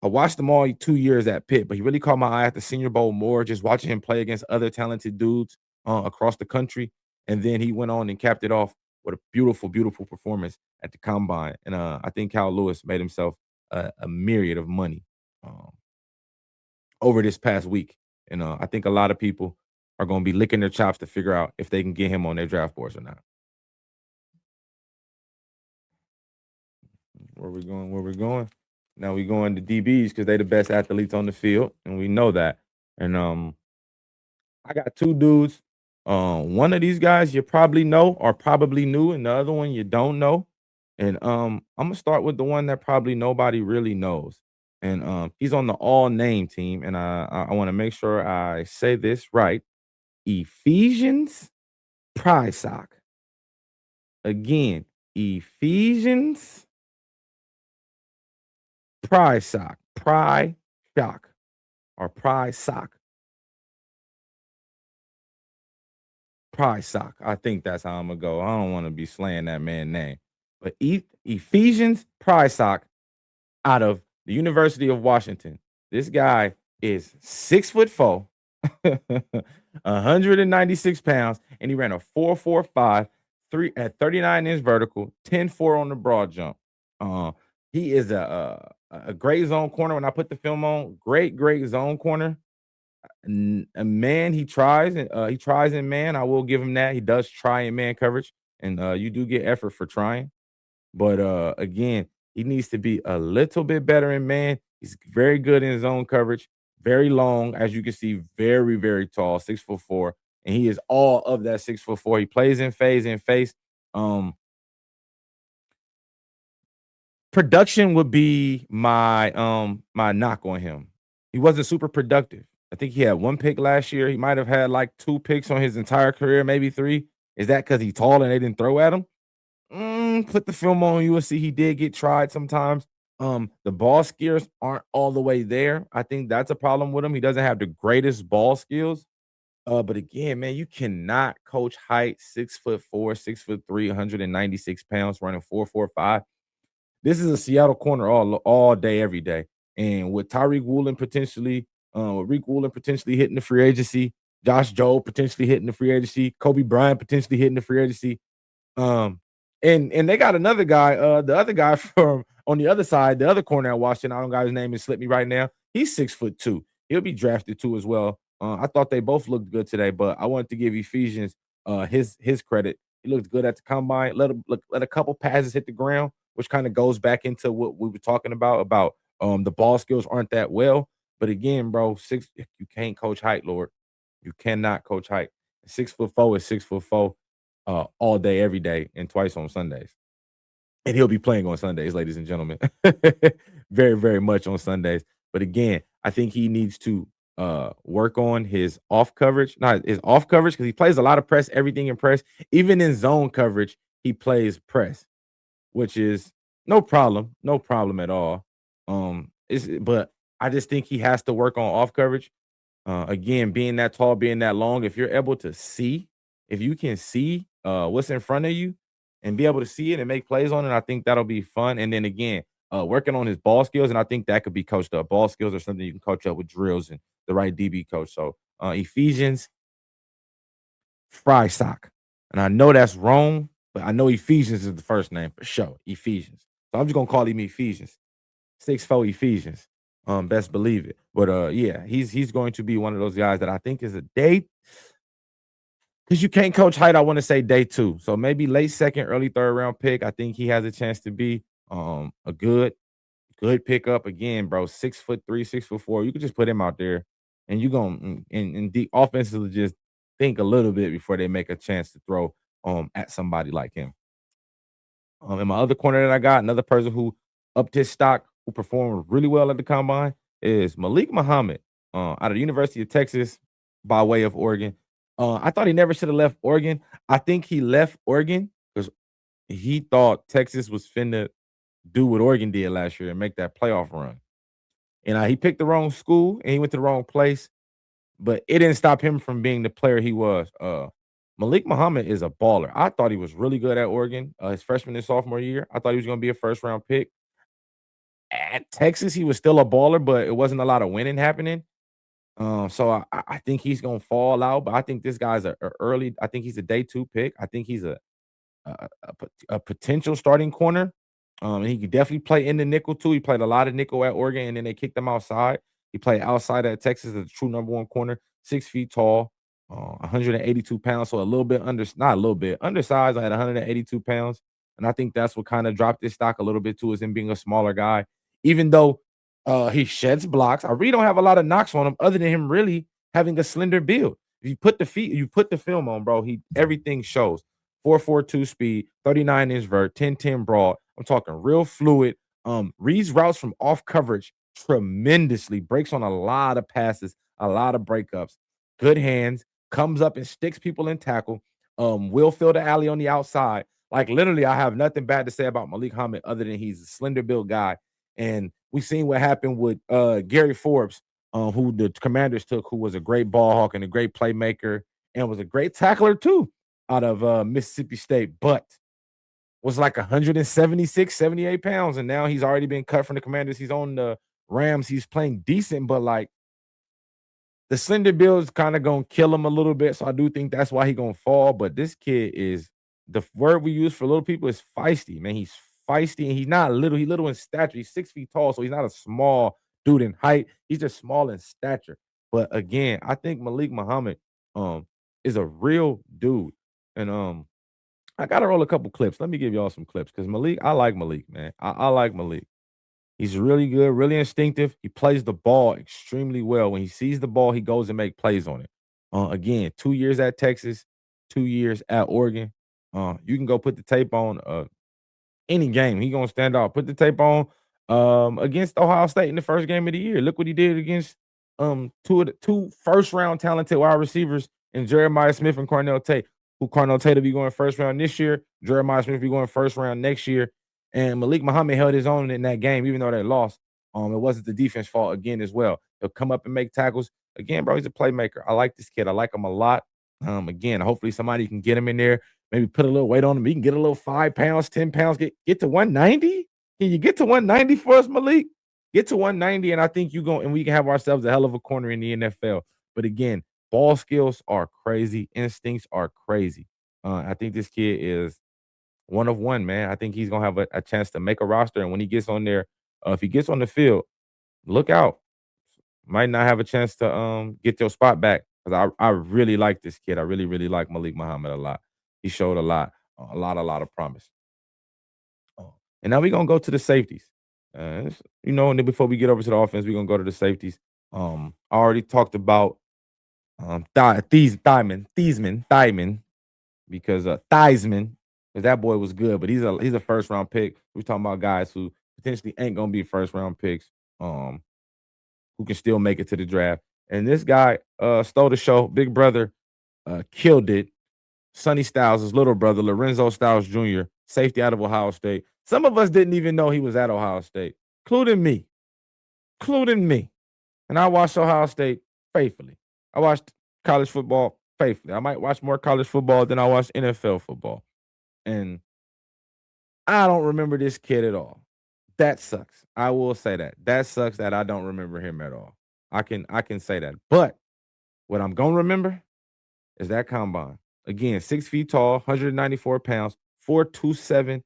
I watched him all 2 years at Pitt, but he really caught my eye at the Senior Bowl more, just watching him play against other talented dudes across the country. And then he went on and capped it off with a beautiful, beautiful performance at the combine. And I think Kyle Lewis made himself a myriad of money um, over this past week. And I think a lot of people are going to be licking their chops to figure out if they can get him on their draft boards or not. Where we going? Where we going? Now we going to DBs because they're the best athletes on the field, and we know that. And I got 2 dudes. One of these guys you probably know or probably knew, and the other one you don't know. And I'm gonna start with the one that probably nobody really knows. And he's on the all name team, and I want to make sure I say this right. Ephesians Prysock. Again, Ephesians Prysock. Pry shock or Pry sock. Prysock. I think that's how I'm gonna go. I don't want to be slaying that man's name. But Ephesians Prysock out of the University of Washington. This guy is 6'4", 196 pounds, and he ran a 4.45, 3 at 39-inch vertical, 10.4 on the broad jump. He is a great zone corner. When I put the film on, great zone corner. A man, he tries in man. I will give him that. He does try in man coverage, and you do get effort for trying. But again, he needs to be a little bit better in man. He's very good in zone coverage, very long, as you can see, very, very tall, 6'4", and he is all of that 6'4". He plays in phase and face. Production would be my knock on him. He wasn't super productive. I think he had 1 pick last year. He might have had like 2 picks on his entire career, maybe 3. Is that because he's tall and they didn't throw at him? Put the film on, you will see he did get tried sometimes. The ball skills aren't all the way there. I think that's a problem with him. He doesn't have the greatest ball skills. But again, man, you cannot coach height, 6'4", 6'3", 196 pounds, running 4.45. This is a Seattle corner all day, every day. And with Tyreek Woolen potentially, with Reek Woolen potentially hitting the free agency, Josh Jobe potentially hitting the free agency, Kobe Bryant potentially hitting the free agency. Um, and they got another guy, the other guy from on the other side, the other corner at Washington. I don't got his name and slipped me right now. He's 6'2". He'll be drafted too as well. I thought they both looked good today, but I wanted to give Ephesians his credit. He looked good at the combine. Let a couple passes hit the ground, which kind of goes back into what we were talking about the ball skills aren't that well. But again, bro, you can't coach height, Lord. You cannot coach height. 6'4" is 6'4" all day, every day, and twice on Sundays. And he'll be playing on Sundays, ladies and gentlemen. Very, very much on Sundays. But again, I think he needs to work on his off coverage, not his off coverage, because he plays a lot of press, everything in press. Even in zone coverage, he plays press, which is no problem at all. But I just think he has to work on off coverage. Again, being that tall, being that long, if you're able to see, if you can see what's in front of you and be able to see it and make plays on it, I think that'll be fun. And then again, working on his ball skills, and I think that could be coached up. Ball skills are something you can coach up with drills and the right DB coach. So Ephesians Frysock. And I know that's wrong, but I know Ephesians is the first name for sure. Ephesians. So I'm just gonna call him Ephesians. 6'4" Ephesians. Best believe it. But yeah, he's going to be one of those guys that I think is a day because you can't coach height. I want to say day 2. So maybe late second, early third round pick. I think he has a chance to be a good pickup again, bro. 6'3", 6'4". You could just put him out there and you gonna and the offenses will just think a little bit before they make a chance to throw at somebody like him. In my other corner that I got, another person who upped his stock, who performed really well at the combine, is Malik Muhammad, out of the University of Texas by way of Oregon. I thought he never should have left Oregon. I think he left Oregon because he thought Texas was finna do what Oregon did last year and make that playoff run. And he picked the wrong school and he went to the wrong place, but it didn't stop him from being the player he was. Malik Muhammad is a baller. I thought he was really good at Oregon his freshman and sophomore year. I thought he was going to be a first round pick. At Texas, he was still a baller, but it wasn't a lot of winning happening. So I think he's going to fall out. But I think this guy's a early. I think he's a day 2 pick. I think he's a potential starting corner. And he could definitely play in the nickel too. He played a lot of nickel at Oregon, and then they kicked him outside. He played outside at Texas as a true number 1 corner, 6 feet tall, 182 pounds. So a little bit not a little bit undersized. I had 182 pounds, and I think that's what kind of dropped his stock a little bit too, is him being a smaller guy. Even though he sheds blocks, I really don't have a lot of knocks on him, other than him really having a slender build. If you put the film on, bro, everything shows. 4.42 speed, 39-inch vert, 10-10 broad. I'm talking real fluid. Reads routes from off coverage tremendously. Breaks on a lot of passes, a lot of breakups. Good hands. Comes up and sticks people in tackle. Will fill the alley on the outside. Like literally, I have nothing bad to say about Malik Muhammad other than he's a slender built guy. And we've seen what happened with Gary Forbes, who the Commanders took, who was a great ball hawk and a great playmaker and was a great tackler too, out of Mississippi State, but was like 176, 78 pounds. And now he's already been cut from the Commanders. He's on the Rams. He's playing decent, but like the slender build's kind of gonna kill him a little bit. So I do think that's why he's gonna fall. But this kid is the word we use for little people is feisty, man. He's feisty and he's not little. He's little in stature. He's 6 feet tall, so he's not a small dude in height. He's just small in stature. But again, I think Malik Muhammad is a real dude. And I gotta roll a couple clips. Let me give y'all some clips because I like Malik, man. I like Malik. He's really good, really instinctive. He plays the ball extremely well. When he sees the ball, he goes and make plays on it. Again, 2 years at Texas, 2 years at Oregon. You can go put the tape on any game. He gonna stand out. Put the tape on against Ohio State in the first game of the year. Look what he did against two first round talented wide receivers in Jeremiah Smith and Cornell Tate. Who Cornell Tate will be going first round this year. Jeremiah Smith will be going first round next year. And Malik Muhammad held his own in that game, even though they lost. It wasn't the defense fault again as well. He'll come up and make tackles. Again, bro, he's a playmaker. I like this kid. I like him a lot. Again, hopefully somebody can get him in there, maybe put a little weight on him. He can get a little 5 pounds, 10 pounds, get to 190. Can you get to 190 for us, Malik? Get to 190, and I think and we can have ourselves a hell of a corner in the NFL. But again, ball skills are crazy. Instincts are crazy. I think this kid is one of one, man. I think he's gonna have a chance to make a roster. And when he gets on there, if he gets on the field, look out. Might not have a chance to get your spot back. Because I really like this kid. I really, really like Malik Muhammad a lot. He showed a lot of promise. And now we're gonna go to the safeties. And then before we get over to the offense, we're gonna go to the safeties. I already talked about Theismann, because Theismann, because that boy was good, but he's a first round pick. We're talking about guys who potentially ain't gonna be first round picks, who can still make it to the draft. And this guy stole the show. Big brother killed it. Sonny Styles, his little brother, Lorenzo Styles Jr., safety out of Ohio State. Some of us didn't even know he was at Ohio State, including me. Including me. And I watched Ohio State faithfully. I watched college football faithfully. I might watch more college football than I watch NFL football. And I don't remember this kid at all. That sucks. I will say that. That sucks that I don't remember him at all. I can say that. But what I'm gonna remember is that combine. Again, 6 feet tall, 194 pounds, 4.27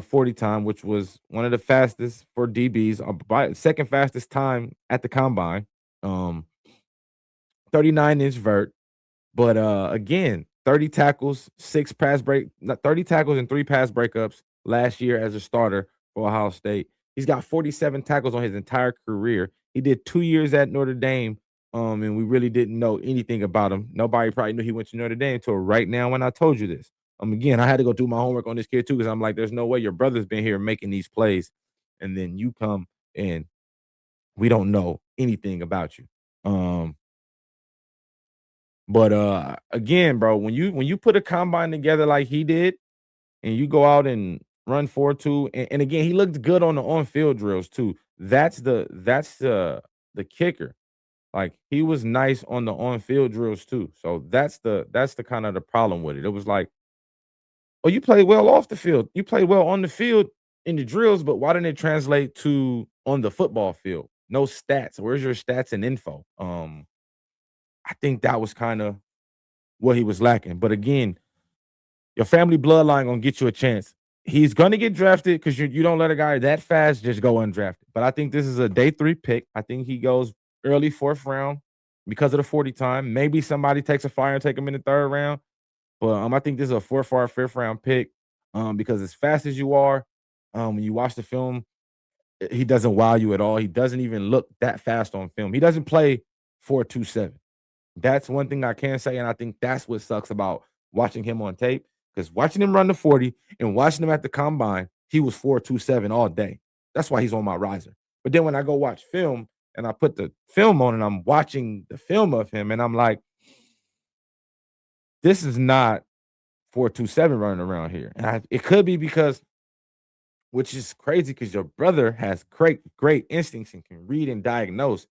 40 time, which was one of the fastest for DBs, by second fastest time at the combine. 39-inch vert. But again, 30 tackles, 30 tackles and 3 pass breakups last year as a starter for Ohio State. He's got 47 tackles on his entire career. He did 2 years at Notre Dame, and we really didn't know anything about him. Nobody probably knew he went to Notre Dame until right now when I told you this. Again, I had to go do my homework on this kid too because I'm like, there's no way your brother's been here making these plays, and then you come and we don't know anything about you. But again, bro, when you put a combine together like he did, and you go out and run 4.2, and again, he looked good on the on-field drills too. That's the kicker. Like he was nice on the on-field drills too. So that's the kind of the problem with it. It was like, oh, you played well off the field. You played well on the field in the drills, but why didn't it translate to on the football field? No stats. Where's your stats and info? I think that was kind of what he was lacking. But again, your family bloodline gonna get you a chance. He's gonna get drafted because you don't let a guy that fast just go undrafted. But I think this is a day 3 pick. I think he goes early 4th round because of the 40 time. Maybe somebody takes a flyer and take him in the 3rd round. But I think this is a 4th or 5th round pick. Because as fast as you are, when you watch the film, he doesn't wow you at all. He doesn't even look that fast on film. He doesn't play 4.27. That's one thing I can say, and I think that's what sucks about watching him on tape. Because watching him run the 40 and watching him at the combine, he was 4.27 all day. That's why he's on my riser. But then when I go watch film and I put the film on and I'm watching the film of him, and I'm like, this is not 4.27 running around here. And it could be because, which is crazy because your brother has great instincts and can read and diagnose.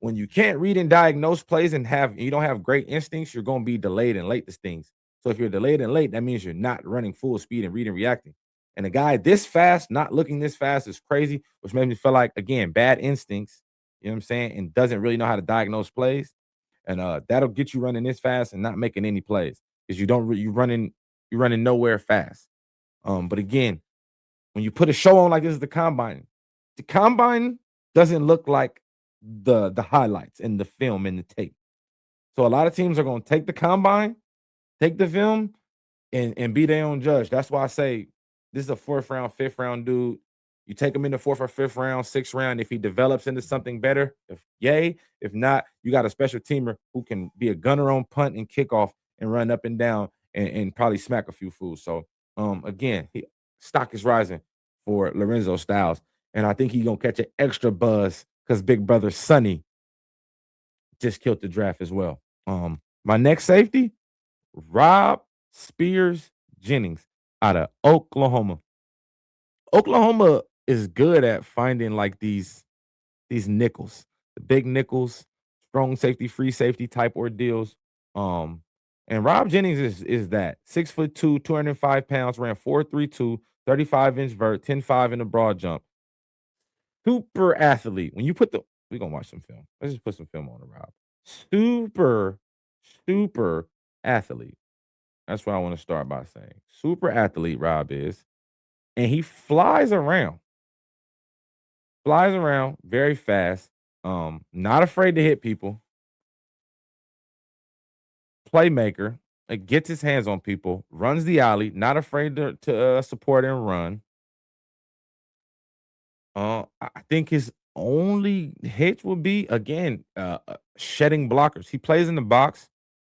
When you can't read and diagnose plays and you don't have great instincts, you're going to be delayed and late to things. So if you're delayed and late, that means you're not running full speed and reading reacting. And a guy this fast, not looking this fast, is crazy, which made me feel like, again, bad instincts. You know what I'm saying? And doesn't really know how to diagnose plays. And that'll get you running this fast and not making any plays because you running nowhere fast. But again, when you put a show on like this is the combine doesn't look like the highlights and the film and the tape. So a lot of teams are going to take the combine, take the film, and be their own judge. That's why I say this is a 4th round, 5th round dude. You take him in the 4th or 5th round, 6th round. If he develops into something better, if yay. If not, you got a special teamer who can be a gunner on punt and kickoff and run up and down and probably smack a few fools. So again, stock is rising for Lorenzo Styles. And I think he's gonna catch an extra buzz because big brother Sonny just killed the draft as well. My next safety, Rob Spears Jennings out of Oklahoma. Oklahoma is good at finding like these nickels, the big nickels, strong safety, free safety type ordeals. Um, and Rob Jennings is that 6'2", 205 pounds, ran 4.32, 35-inch vert, 10.5 in the broad jump. Super athlete. When you put we're gonna watch some film. Let's just put some film on the Rob. Super, super athlete. That's what I want to start by saying. Super athlete, Rob is. And he flies around very fast. Not afraid to hit people. Playmaker. Gets his hands on people. Runs the alley. Not afraid to support and run. I think his only hitch would be again shedding blockers. He plays in the box,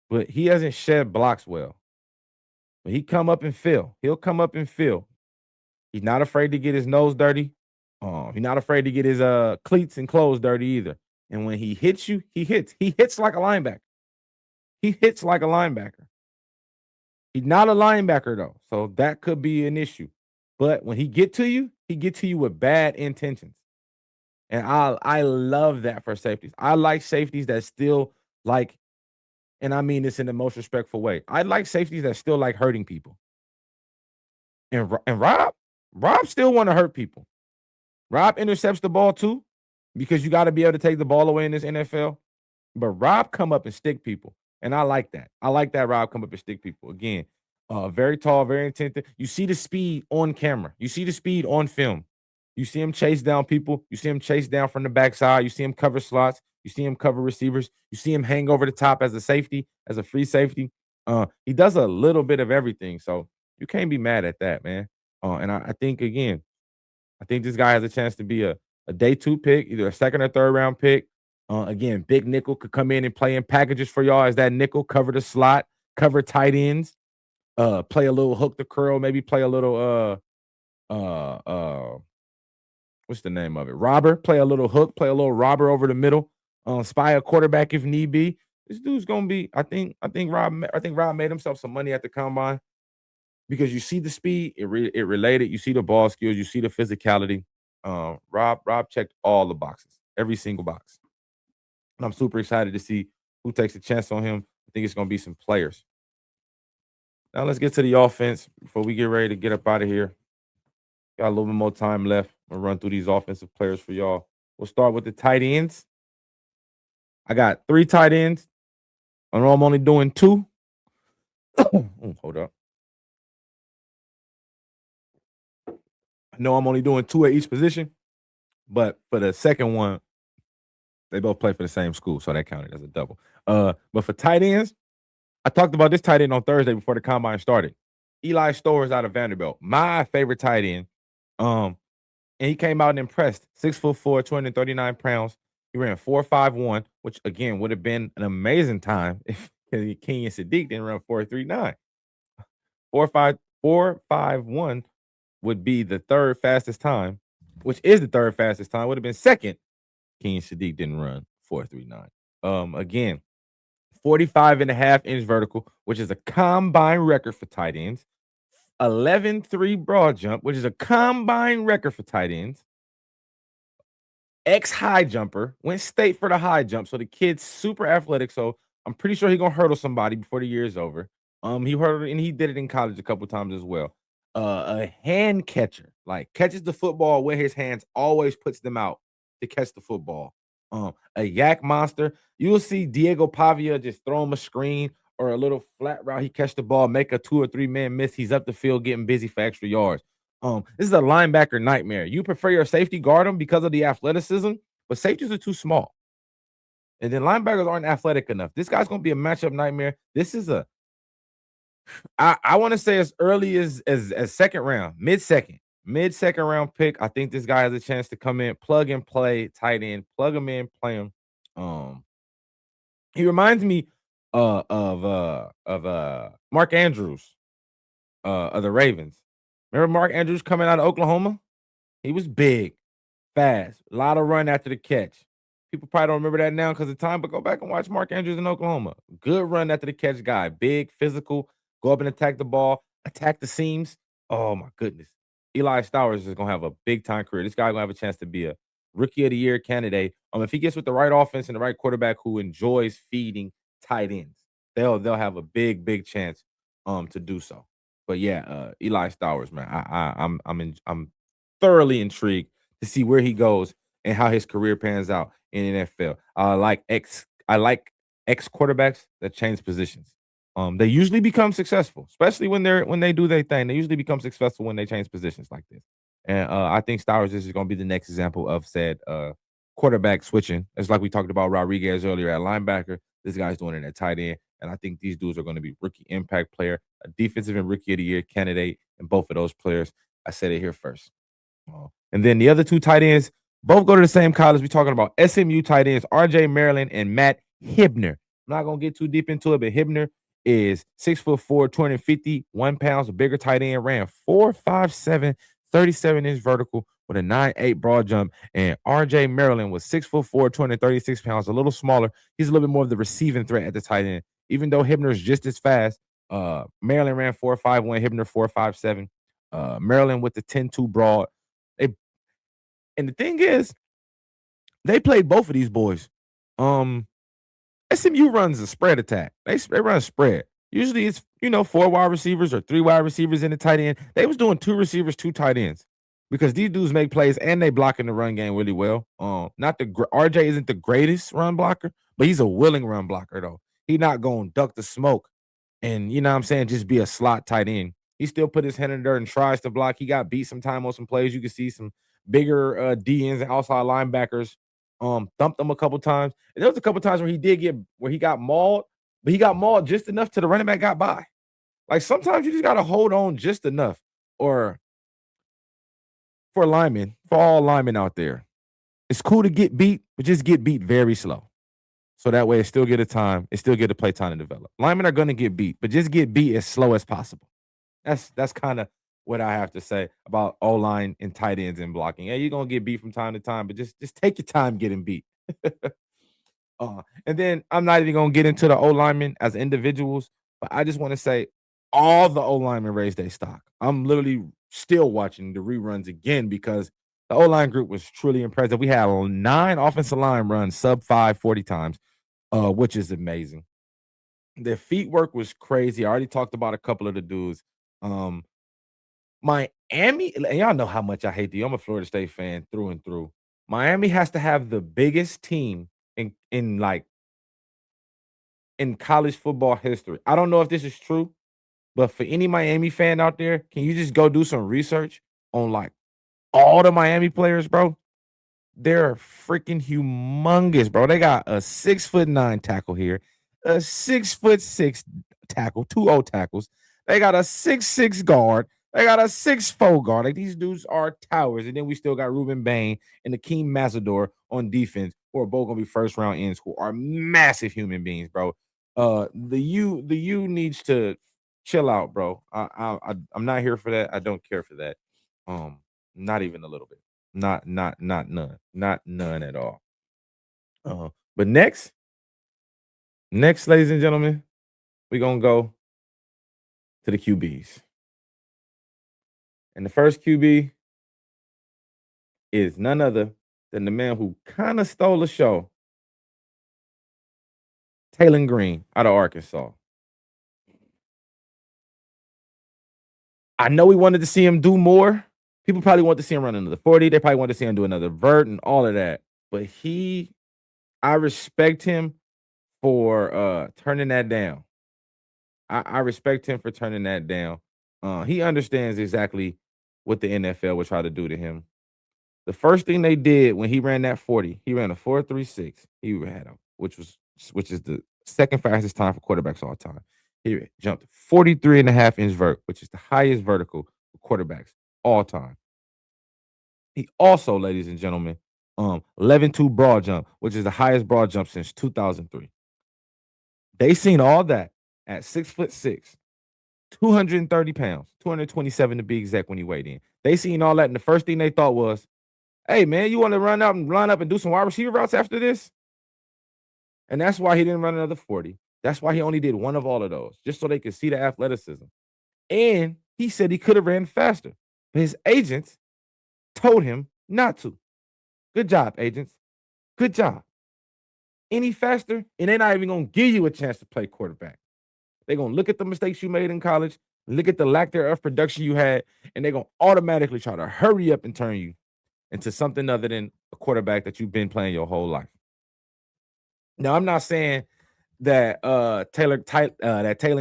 but he hasn't shed blocks well. But he come up and fill. He'll come up and fill. He's not afraid to get his nose dirty. He's not afraid to get his cleats and clothes dirty either. And when he hits you, he hits. He hits like a linebacker. He hits like a linebacker. He's not a linebacker though, so that could be an issue. But when he get to you with bad intentions. And I love that for safeties. I like safeties that still like, and I mean this in the most respectful way. I like safeties that still like hurting people. And Rob still want to hurt people. Rob intercepts the ball too because you got to be able to take the ball away in this NFL. But Rob come up and stick people, and I like that. I like that Rob come up and stick people. Again, very tall, very intense. You see the speed on camera. You see the speed on film. You see him chase down people. You see him chase down from the backside. You see him cover slots. You see him cover receivers. You see him hang over the top as a safety, as a free safety. He does a little bit of everything, so you can't be mad at that, man. And I think again, I think this guy has a chance to be a day 2 pick, either a second or third round pick. Again, big nickel could come in and play in packages for y'all as that nickel, cover the slot, cover tight ends, play a little hook the curl, maybe play a little what's the name of it? Robber, play a little hook, play a little robber over the middle, spy a quarterback if need be. This dude's gonna be. I think Rob made himself some money at the combine because you see the speed, it related. You see the ball skills, you see the physicality. Rob checked all the boxes, every single box, and I'm super excited to see who takes a chance on him. I think it's gonna be some players. Now let's get to the offense before we get ready to get up out of here. Got a little bit more time left. I'm gonna run through these offensive players for y'all. We'll start with the tight ends. I got 3 tight ends. I know I'm only doing 2. Hold up. I know I'm only doing 2 at each position, but for the second one, they both play for the same school, so that counted as a double. But for tight ends, I talked about this tight end on Thursday before the combine started. Eli Stowers out of Vanderbilt, my favorite tight end. And he came out and impressed. 6'4", 239 pounds. He ran 4.51, which again would have been an amazing time if Kenyon Sadiq didn't run 4.39. 4.51 would be the third fastest time, which is the third fastest time. Would have been second. Kenyon Sadiq didn't run 4.39. Again, 45.5-inch vertical, which is a combine record for tight ends. 11.3 broad jump, which is a combine record for tight ends. High jumper, went state for the high jump. So the kid's super athletic. So I'm pretty sure he's gonna hurdle somebody before the year is over. He hurdled and he did it in college a couple times as well. A hand catcher, like catches the football with his hands, always puts them out to catch the football. A yak monster. You will see Diego Pavia just throw him a screen or a little flat route. He catch the ball, make a 2 or 3 man miss. He's up the field getting busy for extra yards. This is a linebacker nightmare. You prefer your safety guard him because of the athleticism, but safeties are too small. And then linebackers aren't athletic enough. This guy's going to be a matchup nightmare. This is I want to say as early as second round, mid-second round pick. I think this guy has a chance to come in, plug and play, tight end, plug him in, play him. He reminds me of Mark Andrews of the Ravens. Remember Mark Andrews coming out of Oklahoma? He was big, fast, a lot of run after the catch. People probably don't remember that now because of time, but go back and watch Mark Andrews in Oklahoma. Good run after the catch guy, big, physical, go up and attack the ball, attack the seams. Oh my goodness. Eli Stowers is gonna have a big time career. This guy gonna have a chance to be a rookie of the year candidate. If he gets with the right offense and the right quarterback who enjoys feeding tight ends, they'll have a big chance to do so. But yeah, Eli Stowers, man, I'm thoroughly intrigued to see where he goes and how his career pans out in the NFL. I like ex quarterbacks that change positions. They usually become successful, especially when they do their thing. They usually become successful when they change positions like this. And I think Stowers is going to be the next example of said quarterback switching. It's like we talked about Rodriguez earlier at linebacker. This guy's doing it at tight end. And I think these dudes are going to be rookie impact player, a defensive and rookie of the year candidate, and both of those players. I said it here first. And then the other 2 tight ends both go to the same college. We're talking about SMU tight ends, R.J. Maryland and Matt Hibner. I'm not going to get too deep into it, but Hibner is 6'4", 251 pounds, a bigger tight end, ran 4.57, 37-inch vertical with a 9.8 broad jump. And R.J. Maryland was 6'4", 236 pounds, a little smaller. He's a little bit more of the receiving threat at the tight end. Even though Hibner is just as fast, Maryland ran 4.51, Hibner 4.57. Maryland with the 10-2 broad. And the thing is, they played both of these boys. SMU runs a spread attack. They run a spread. Usually it's 4 wide receivers or 3 wide receivers in the tight end. They was doing 2 receivers, 2 tight ends. because these dudes make plays and they block in the run game really well. Not the RJ isn't the greatest run blocker, but he's a willing run blocker though. He not gonna duck the smoke and you know what I'm saying, just be a slot tight end. He still put his head in there and tries to block. He got beat some time on some plays. You can see some bigger DNs and outside linebackers thumped him a couple times. And there was a couple times where he got mauled, but he got mauled just enough to the running back got by. Like sometimes you just gotta hold on just enough. Or for all linemen out there, it's cool to get beat, but just get beat very slow. So that way it still get a play time to develop. Linemen are gonna get beat, but just get beat as slow as possible. That's kind of what I have to say about O-line and tight ends and blocking. Yeah, you're gonna get beat from time to time, but just take your time getting beat. And then I'm not even gonna get into the O linemen as individuals, but I just want to say all the O linemen raised their stock. I'm literally still watching the reruns again because the O line group was truly impressive. We had 9 offensive line runs sub 5 40 times, which is amazing. Their feet work was crazy. I already talked about a couple of the dudes. Um, Miami, and y'all know how much I hate the. I'm a Florida State fan through and through. Miami has to have the biggest team in college football history. I don't know if this is true, but for any Miami fan out there, can you just go do some research on like all the Miami players, bro? They're freaking humongous, bro. They got a 6'9" tackle here, a 6'6" tackle, 2 tackles. They got a 6'6" guard. They got a 6'4" guard. Like these dudes are towers. And then we still got Ruben Bain and Akeem Mazador on defense, who are both gonna be first round ends, who are massive human beings, bro. The U needs to chill out, bro. I'm not here for that. I don't care for that. Not even a little bit. Not none. Not none at all. But next, ladies and gentlemen, we're gonna go to the QBs. And the first QB is none other than the man who kind of stole the show, Taylor Green out of Arkansas. I know we wanted to see him do more. People probably want to see him run another 40. They probably want to see him do another vert and all of that. But I respect him for turning that down. I respect him for turning that down. He understands exactly what the NFL would try to do to him. The first thing they did when he ran that 40, he ran a 4.36. Which is the second fastest time for quarterbacks all time. He jumped 43 and a half inch vert, which is the highest vertical for quarterbacks all time. He also, ladies and gentlemen, 11.2 broad jump, which is the highest broad jump since 2003. They seen all that at 6'6", 230 pounds, 227 to be exact when he weighed in. They seen all that, and the first thing they thought was, hey, man, you want to run up and do some wide receiver routes after this? And that's why he didn't run another 40. That's why he only did one of all of those, just so they could see the athleticism. And he said he could have ran faster, but his agents told him not to. Good job, agents. Good job. Any faster, and they're not even going to give you a chance to play quarterback. They're going to look at the mistakes you made in college, look at the lack thereof production you had, and they're going to automatically try to hurry up and turn you into something other than a quarterback that you've been playing your whole life. Now, I'm not saying that Taylor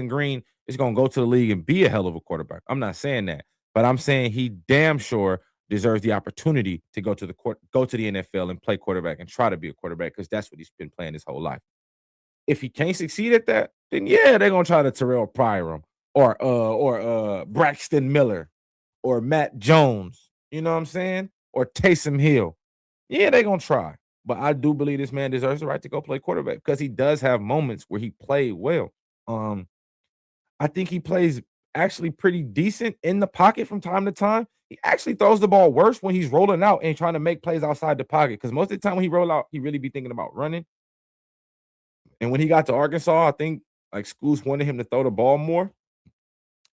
Green is going to go to the league and be a hell of a quarterback. I'm not saying that, but I'm saying he damn sure deserves the opportunity to go to the NFL and play quarterback and try to be a quarterback because that's what he's been playing his whole life. If he can't succeed at that, then yeah, they're gonna try to Terrell Pryor him or Braxton Miller or Matt Jones. You know what I'm saying? Or Taysom Hill. Yeah, they're gonna try. But I do believe this man deserves the right to go play quarterback because he does have moments where he played well. I think he plays actually pretty decent in the pocket from time to time. He actually throws the ball worse when he's rolling out and trying to make plays outside the pocket. Because most of the time when he roll out, he really be thinking about running. And when he got to Arkansas, I think like schools wanted him to throw the ball more.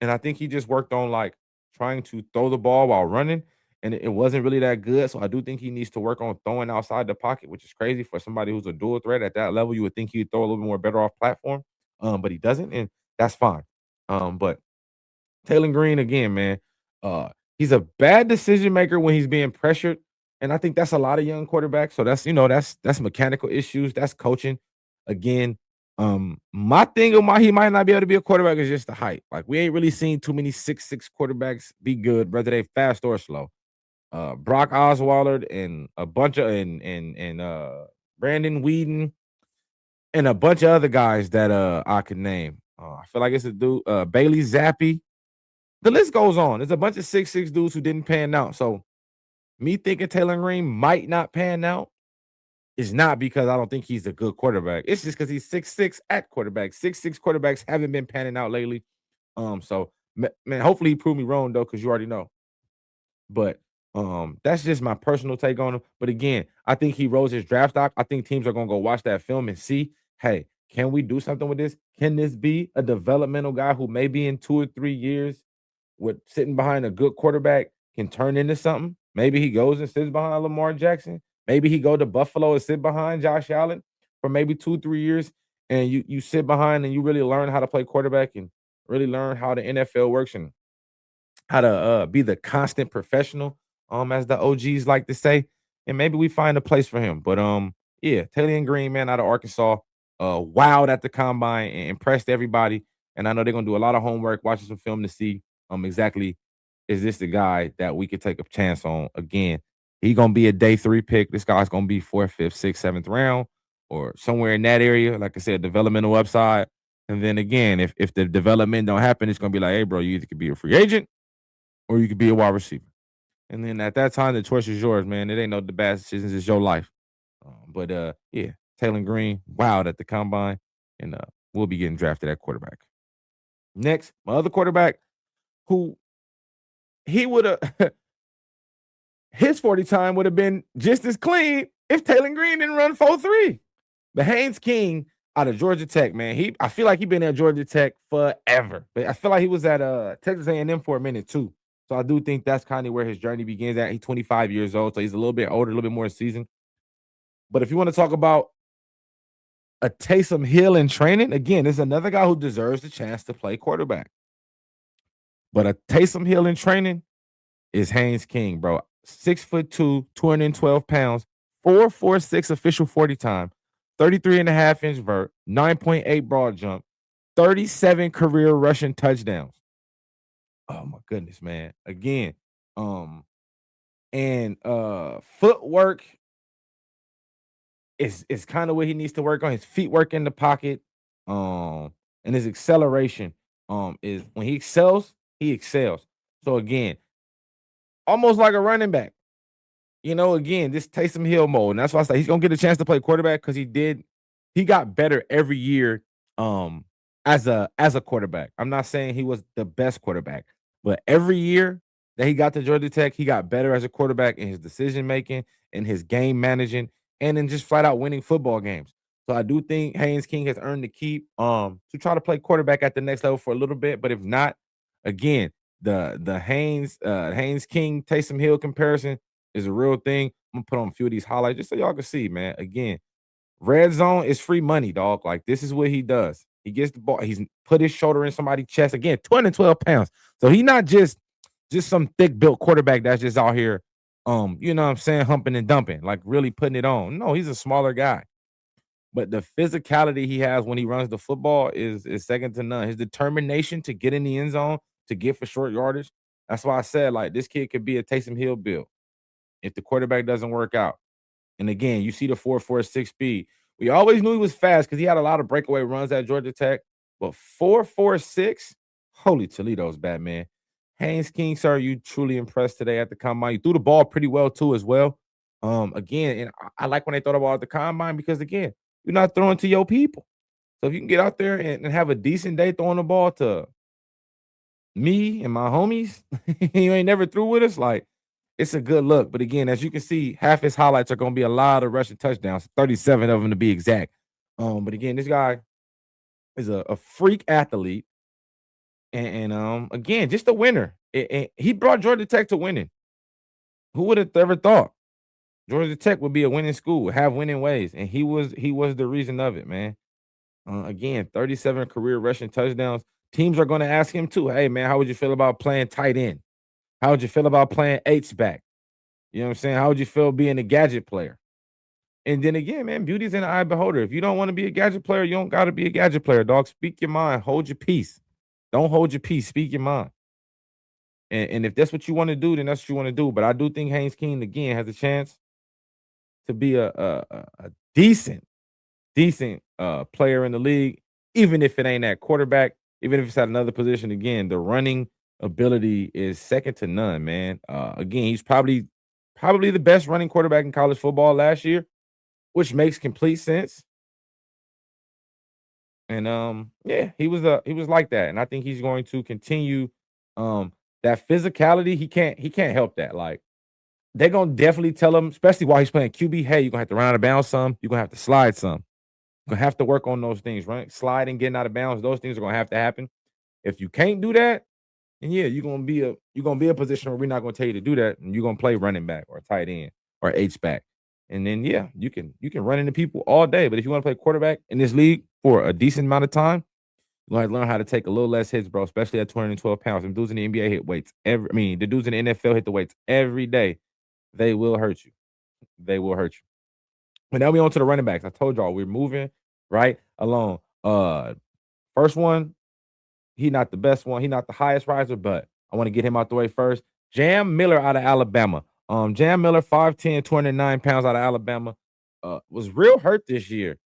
And I think he just worked on like trying to throw the ball while running. And it wasn't really that good. So I do think he needs to work on throwing outside the pocket, which is crazy for somebody who's a dual threat at that level. You would think he'd throw a little bit more better off platform. But he doesn't, and that's fine. But Taylor Green again, man. He's a bad decision maker when he's being pressured, and I think that's a lot of young quarterbacks. So that's mechanical issues, that's coaching. Again, my thing on why he might not be able to be a quarterback is just the height. Like we ain't really seen too many 6'6" quarterbacks be good, whether they fast or slow. Brock Osweiler and a bunch of Brandon Whedon and a bunch of other guys that I could name. I feel like it's a dude, Bailey Zappi. The list goes on. There's a bunch of 6'6" dudes who didn't pan out. So me thinking Taylor Green might not pan out is not because I don't think he's a good quarterback. It's just because he's 6'6" at quarterback. 6'6" quarterbacks haven't been panning out lately. So man, hopefully he proved me wrong though, because you already know. But that's just my personal take on him. But again, I think he rose his draft stock. I think teams are gonna go watch that film and see, hey, can we do something with this? Can this be a developmental guy who maybe in 2 or 3 years with sitting behind a good quarterback can turn into something? Maybe he goes and sits behind Lamar Jackson. Maybe he go to Buffalo and sit behind Josh Allen for maybe 2, 3 years, and you sit behind and you really learn how to play quarterback and really learn how the NFL works and how to be the constant professional, as the OGs like to say, and maybe we find a place for him. But yeah, Taylor Green, man, out of Arkansas, wowed at the combine and impressed everybody. And I know they're gonna do a lot of homework, watching some film to see exactly is this the guy that we could take a chance on. Again, he gonna be a day 3 pick. This guy's gonna be 4th, 5th, 6th, 7th round or somewhere in that area. Like I said, developmental upside. And then again, if the development don't happen, it's gonna be like, hey, bro, you either could be a free agent or you could be a wide receiver. And then at that time, the choice is yours, man. It ain't no the bad decisions. It's your life. But yeah, Taylor Green, wowed at the combine, and we'll be getting drafted at quarterback. Next, my other quarterback, who he would have his 40 time would have been just as clean if Taylor Green didn't run 4.3. But Haynes King out of Georgia Tech, man. I feel like he been at Georgia Tech forever. But I feel like he was at Texas A&M for a minute too. So I do think that's kind of where his journey begins at. He's 25 years old, so he's a little bit older, a little bit more seasoned. But if you want to talk about a Taysom Hill in training, again, there's another guy who deserves the chance to play quarterback. But a Taysom Hill in training is Haynes King, bro. 6'2", 212 pounds, 4.46 official 40 time, 33.5-inch vert, 9.8 broad jump, 37 career rushing touchdowns. Oh my goodness, man. Again, and footwork is kind of what he needs to work on. His feet work in the pocket, and his acceleration is when he excels, he excels. So again, almost like a running back. Again, this Taysom Hill mode. And that's why I say he's gonna get a chance to play quarterback because he got better every year as a quarterback. I'm not saying he was the best quarterback, but every year that he got to Georgia Tech, he got better as a quarterback in his decision making, in his game managing, and in just flat out winning football games. So I do think Haynes King has earned the keep to try to play quarterback at the next level for a little bit. But if not, again, the Haynes King Taysom Hill comparison is a real thing. I'm gonna put on a few of these highlights just so y'all can see, man. Again, red zone is free money, dog. Like this is what he does. He gets the ball. He's put his shoulder in somebody's chest. Again, 212 pounds. So he's not just some thick built quarterback that's just out here, you know what I'm saying, humping and dumping, like really putting it on. No, he's a smaller guy. But the physicality he has when he runs the football is second to none. His determination to get in the end zone, to get for short yardage. That's why I said, like, this kid could be a Taysom Hill build if the quarterback doesn't work out. And again, you see the 4.46 speed. We always knew he was fast because he had a lot of breakaway runs at Georgia Tech. But 4.46, holy Toledo's Batman. Haynes King, sir, you truly impressed today at the combine. You threw the ball pretty well too, as well. Again, and I like when they thought about the combine because again, you're not throwing to your people. So if you can get out there and have a decent day throwing the ball to me and my homies, you ain't never threw with us, like it's a good look. But again, as you can see, half his highlights are going to be a lot of rushing touchdowns, 37 of them to be exact. But again, this guy is a freak athlete, and again, just a winner. He brought Georgia Tech to winning. Who would have ever thought Georgia Tech would be a winning school, have winning ways, and he was the reason of it, man. Again, 37 career rushing touchdowns. Teams are going to ask him too. Hey, man, how would you feel about playing tight end? How would you feel about playing H-back? You know what I'm saying? How would you feel being a gadget player? And then again, man, beauty's in the eye of the beholder. If you don't want to be a gadget player, you don't got to be a gadget player, dog. Speak your mind. Hold your peace. Don't hold your peace. Speak your mind. And if that's what you want to do, then that's what you want to do. But I do think Haynes King, again, has a chance to be a decent player in the league, even if it ain't at quarterback, even if it's at another position. Again, the running ability is second to none, man. Again, he's probably the best running quarterback in college football last year, which makes complete sense. And yeah, he was like that. And I think he's going to continue um that physicality. He can't help that. Like they're gonna definitely tell him, especially while he's playing QB, hey, you're gonna have to run out of bounds some, you're gonna have to slide some. You're gonna have to work on those things, right? Sliding, getting out of bounds, those things are gonna have to happen. If you can't do that, and yeah, you're gonna be a position where we're not gonna tell you to do that, and you're gonna play running back or tight end or H back. And then yeah, you can run into people all day. But if you want to play quarterback in this league for a decent amount of time, you gotta learn how to take a little less hits, bro, especially at 212 pounds. Them dudes in the NBA hit weights the dudes in the NFL hit the weights every day. They will hurt you. They will hurt you. But now we on to the running backs. I told y'all we're moving right along. First one, he not the best one. He not the highest riser, but I want to get him out the way first. Jam Miller out of Alabama. Jam Miller, 5'10", 209 pounds out of Alabama. Was real hurt this year.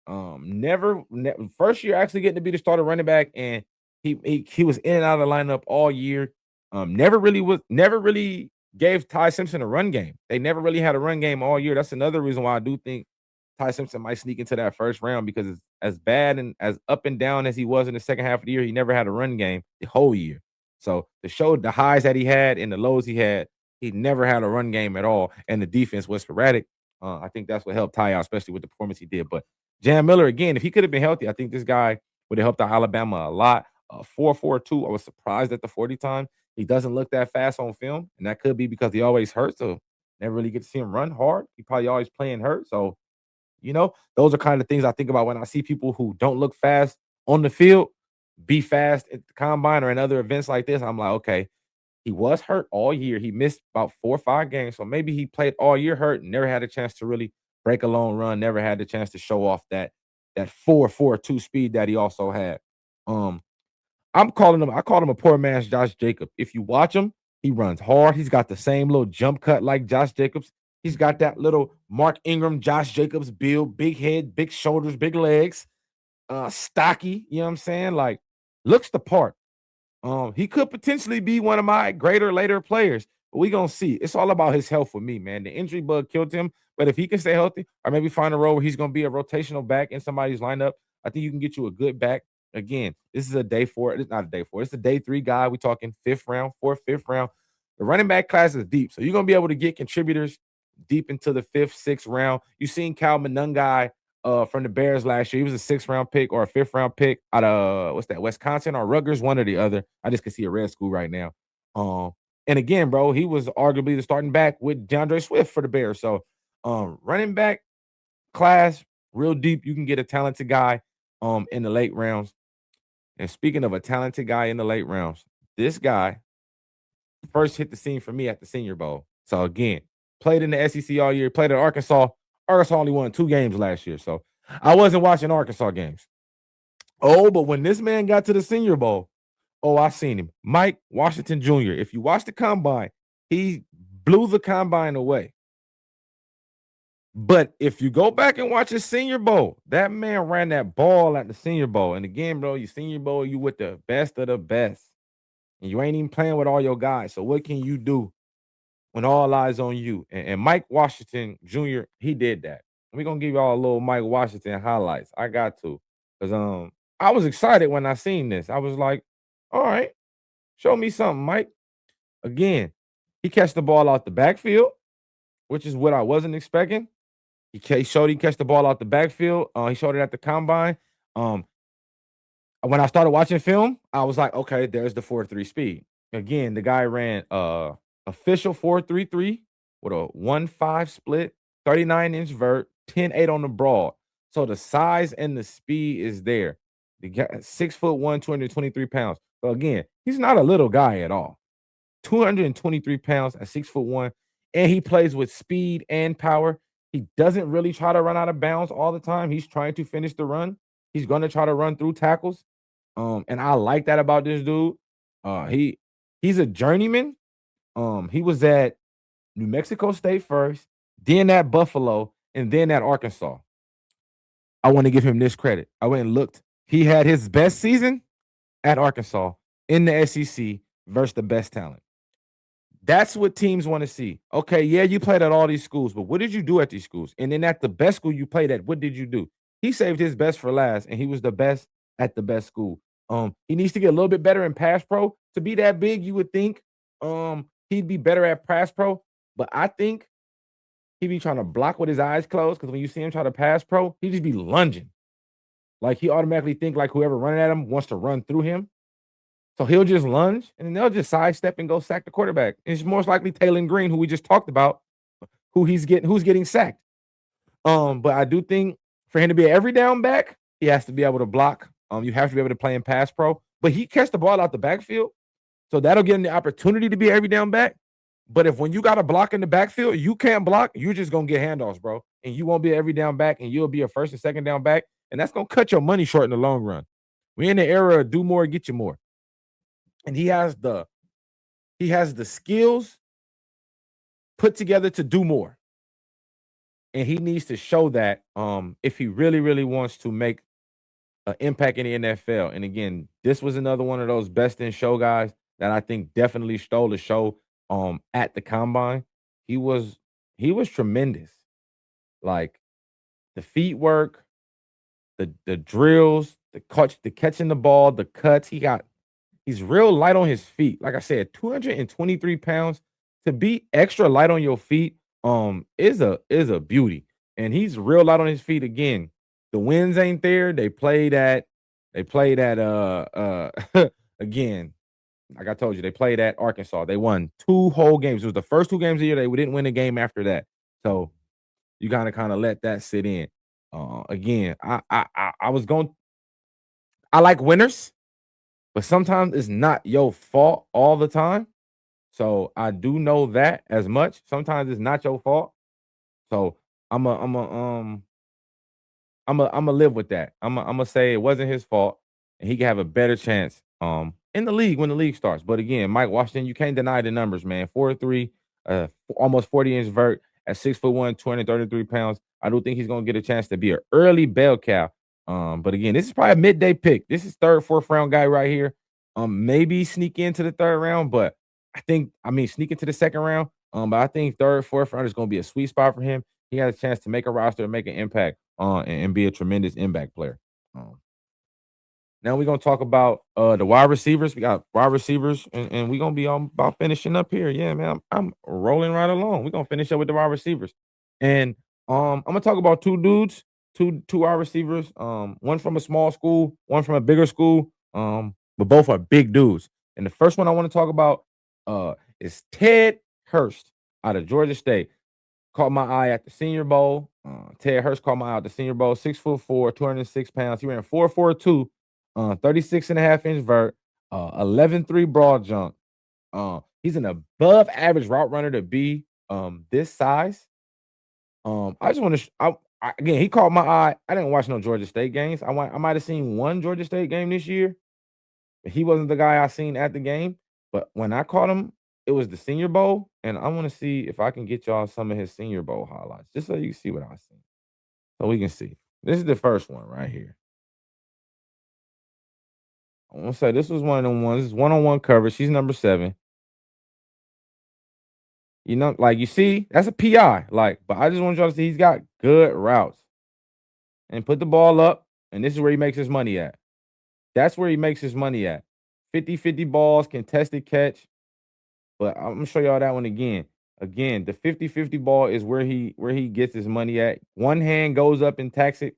First year actually getting to be the starter running back, and he was in and out of the lineup all year. Never really gave Ty Simpson a run game. They never really had a run game all year. That's another reason why I do think Ty Simpson might sneak into that first round, because as bad and as up and down as he was in the second half of the year, he never had a run game the whole year. So to show the highs that he had and the lows he had, he never had a run game at all, and the defense was sporadic. I think that's what helped Ty out, especially with the performance he did. But Jam Miller, again, if he could have been healthy, I think this guy would have helped out Alabama a lot. 4.42. I was surprised at the 40 time. He doesn't look that fast on film, and that could be because he always hurt. So never really get to see him run hard. He probably always playing hurt. So those are kind of things I think about when I see people who don't look fast on the field be fast at the combine or in other events like this. I'm like, okay, he was hurt all year. He missed about 4 or 5 games. So maybe he played all year hurt and never had a chance to really break a long run, never had the chance to show off that 4.42 speed that he also had. Um, I call him a poor man's Josh Jacobs. If you watch him, he runs hard. He's got the same little jump cut like Josh Jacobs. He's got that little Mark Ingram, Josh Jacobs build, big head, big shoulders, big legs, stocky. You know what I'm saying? Like, looks the part. He could potentially be one of my greater later players, but we gonna see. It's all about his health with me, man. The injury bug killed him, but if he can stay healthy, or maybe find a role where he's gonna be a rotational back in somebody's lineup, I think you can get you a good back. Again, this is a day four. It's not a day four. It's a day three guy. We talking fifth round, fourth, fifth round. The running back class is deep, so you're gonna be able to get contributors deep into the fifth, sixth round. You seen Cal Monungai from the Bears last year. He was a sixth round pick or a fifth round pick out of what's that, Wisconsin or Rutgers, one or the other. I just can see a red school right now. Um, and again, bro, he was arguably the starting back with DeAndre Swift for the Bears. So running back class, real deep. You can get a talented guy in the late rounds. And speaking of a talented guy in the late rounds, this guy first hit the scene for me at the Senior Bowl. So again, played in the SEC all year, played at Arkansas. Arkansas only won 2 games last year, so I wasn't watching Arkansas games. Oh, but when this man got to the Senior Bowl, oh, I seen him. Mike Washington Jr. If you watch the combine, he blew the combine away. But if you go back and watch his Senior Bowl, that man ran that ball at the Senior Bowl. And again, bro, you Senior Bowl, you with the best of the best. And you ain't even playing with all your guys. So what can you do when all eyes on you? And Mike Washington Jr., he did that. We're gonna give y'all a little Mike Washington highlights. I got to. Because I was excited when I seen this. I was like, all right, show me something, Mike. Again, he catch the ball out the backfield, which is what I wasn't expecting. He showed he catch the ball out the backfield. He showed it at the combine. Um, when I started watching film, I was like, okay, there's the 4.3 speed. Again, the guy ran official 4.33 with a 1.5 split, 39-inch vert, 10.8 on the broad. So the size and the speed is there. The guy 6'1", 223 pounds. So again, he's not a little guy at all. 223 pounds at 6'1", and he plays with speed and power. He doesn't really try to run out of bounds all the time. He's trying to finish the run. He's going to try to run through tackles. And I like that about this dude. He's a journeyman. He was at New Mexico State first, then at Buffalo, and then at Arkansas. I want to give him this credit. I went and looked. He had his best season at Arkansas in the SEC versus the best talent. That's what teams want to see. Okay, yeah, you played at all these schools, but what did you do at these schools? And then at the best school you played at, what did you do? He saved his best for last, and he was the best at the best school. He needs to get a little bit better in pass pro. To be that big, you would think he'd be better at pass pro, but I think he be trying to block with his eyes closed, because when you see him try to pass pro, he just be lunging. Like, he automatically think like whoever running at him wants to run through him. So he'll just lunge, and then they'll just sidestep and go sack the quarterback. It's most likely Taylor Green, who we just talked about, who's getting sacked. But I do think for him to be an every down back, he has to be able to block. You have to be able to play in pass pro. But he catch the ball out the backfield, so that'll give him the opportunity to be every down back. But if when you got a block in the backfield, you can't block, you're just gonna get handoffs, bro. And you won't be every down back, and you'll be a first and second down back, and that's gonna cut your money short in the long run. We're in the era of do more, get you more. And he has the skills put together to do more. And he needs to show that if he really, really wants to make an impact in the NFL. And again, this was another one of those best in show guys that I think definitely stole the show at the combine. He was tremendous. Like, the feet work, the drills, the catching the ball, the cuts. He's real light on his feet. Like I said, 223 pounds. To be extra light on your feet is a beauty. And he's real light on his feet. Again, the winds ain't there. They played at again, like I told you, they played at Arkansas. They won 2 whole games. It was the first 2 games of the year. They didn't win a game after that. So you gotta kind of let that sit in. Again, I was going. I like winners, but sometimes it's not your fault all the time. So I do know that as much. Sometimes it's not your fault. So I'm a live with that. I'm a say it wasn't his fault, and he can have a better chance in the league when the league starts. But again, Mike Washington, you can't deny the numbers, man. 4'3", almost 40-inch vert at 6'1", 233 pounds. I do think he's gonna get a chance to be an early bell cow. But again, this is probably a midday pick. This is 3rd, 4th round guy right here. Maybe sneak into the 3rd round, but sneak into the 2nd round. But I think 3rd, 4th round is gonna be a sweet spot for him. He has a chance to make a roster and make an impact and be a tremendous impact player. Now we're gonna talk about the wide receivers. We got wide receivers, and we're gonna be about finishing up here. Yeah, man, I'm rolling right along. We're gonna finish up with the wide receivers, and I'm gonna talk about 2 dudes, two wide receivers. One from a small school, one from a bigger school. But both are big dudes. And the first one I want to talk about is Ted Hurst out of Georgia State. Caught my eye at the Senior Bowl. Ted Hurst caught my eye at the Senior Bowl. 6'4", 206 pounds. He ran 4.42, 36.5-inch vert, 11.3 broad jump. He's an above average route runner to be this size. I just want to. Again, he caught my eye. I didn't watch no Georgia State games. I might have seen one Georgia State game this year. He wasn't the guy I seen at the game, but when I caught him, it was the Senior Bowl, and I want to see if I can get y'all some of his Senior Bowl highlights, just so you can see what I seen, so we can see. This is the first one right here. I want to say this was one of them ones. This is one-on-one coverage. He's number 7. You know, like, you see, that's a PI. Like, but I just want y'all to see he's got good routes. And put the ball up, and this is where he makes his money at. That's where he makes his money at. 50-50 balls, contested catch. But I'm gonna show y'all that one again. Again, the 50-50 ball is where he gets his money at. One hand goes up and tacks it.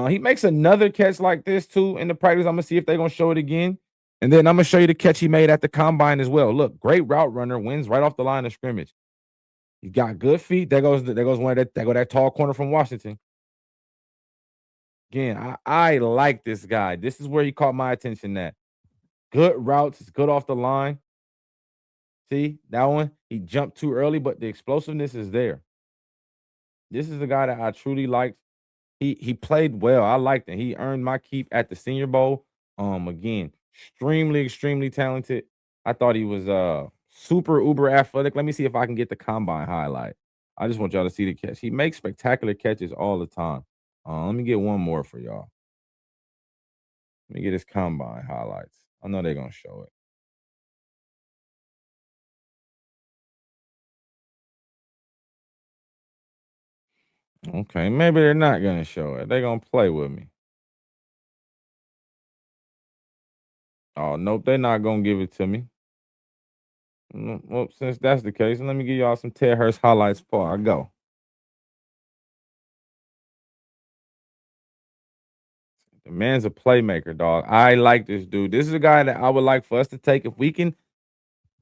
He makes another catch like this too in the practice. I'm gonna see if they're gonna show it again. And then I'm gonna show you the catch he made at the combine as well. Look, great route runner, wins right off the line of scrimmage. He got good feet. There goes one of that tall corner from Washington. Again, I like this guy. This is where he caught my attention at. Good routes, it's good off the line. See that one? He jumped too early, but the explosiveness is there. This is a guy that I truly liked. He played well. I liked him. He earned my keep at the Senior Bowl. Again, extremely talented. I thought he was super uber athletic. Let me see if I can get the combine highlight. I just want y'all to see the catch. He makes spectacular catches all the time. Let me get one more for y'all. Let me get his combine highlights. I know they're gonna show it. Okay, maybe they're not gonna show it. They're gonna play with me. Oh nope, they're not gonna give it to me. Well, since that's the case, let me give y'all some Ted Hurst highlights before I go. The man's a playmaker, dog. I like this dude. This is a guy that I would like for us to take if we can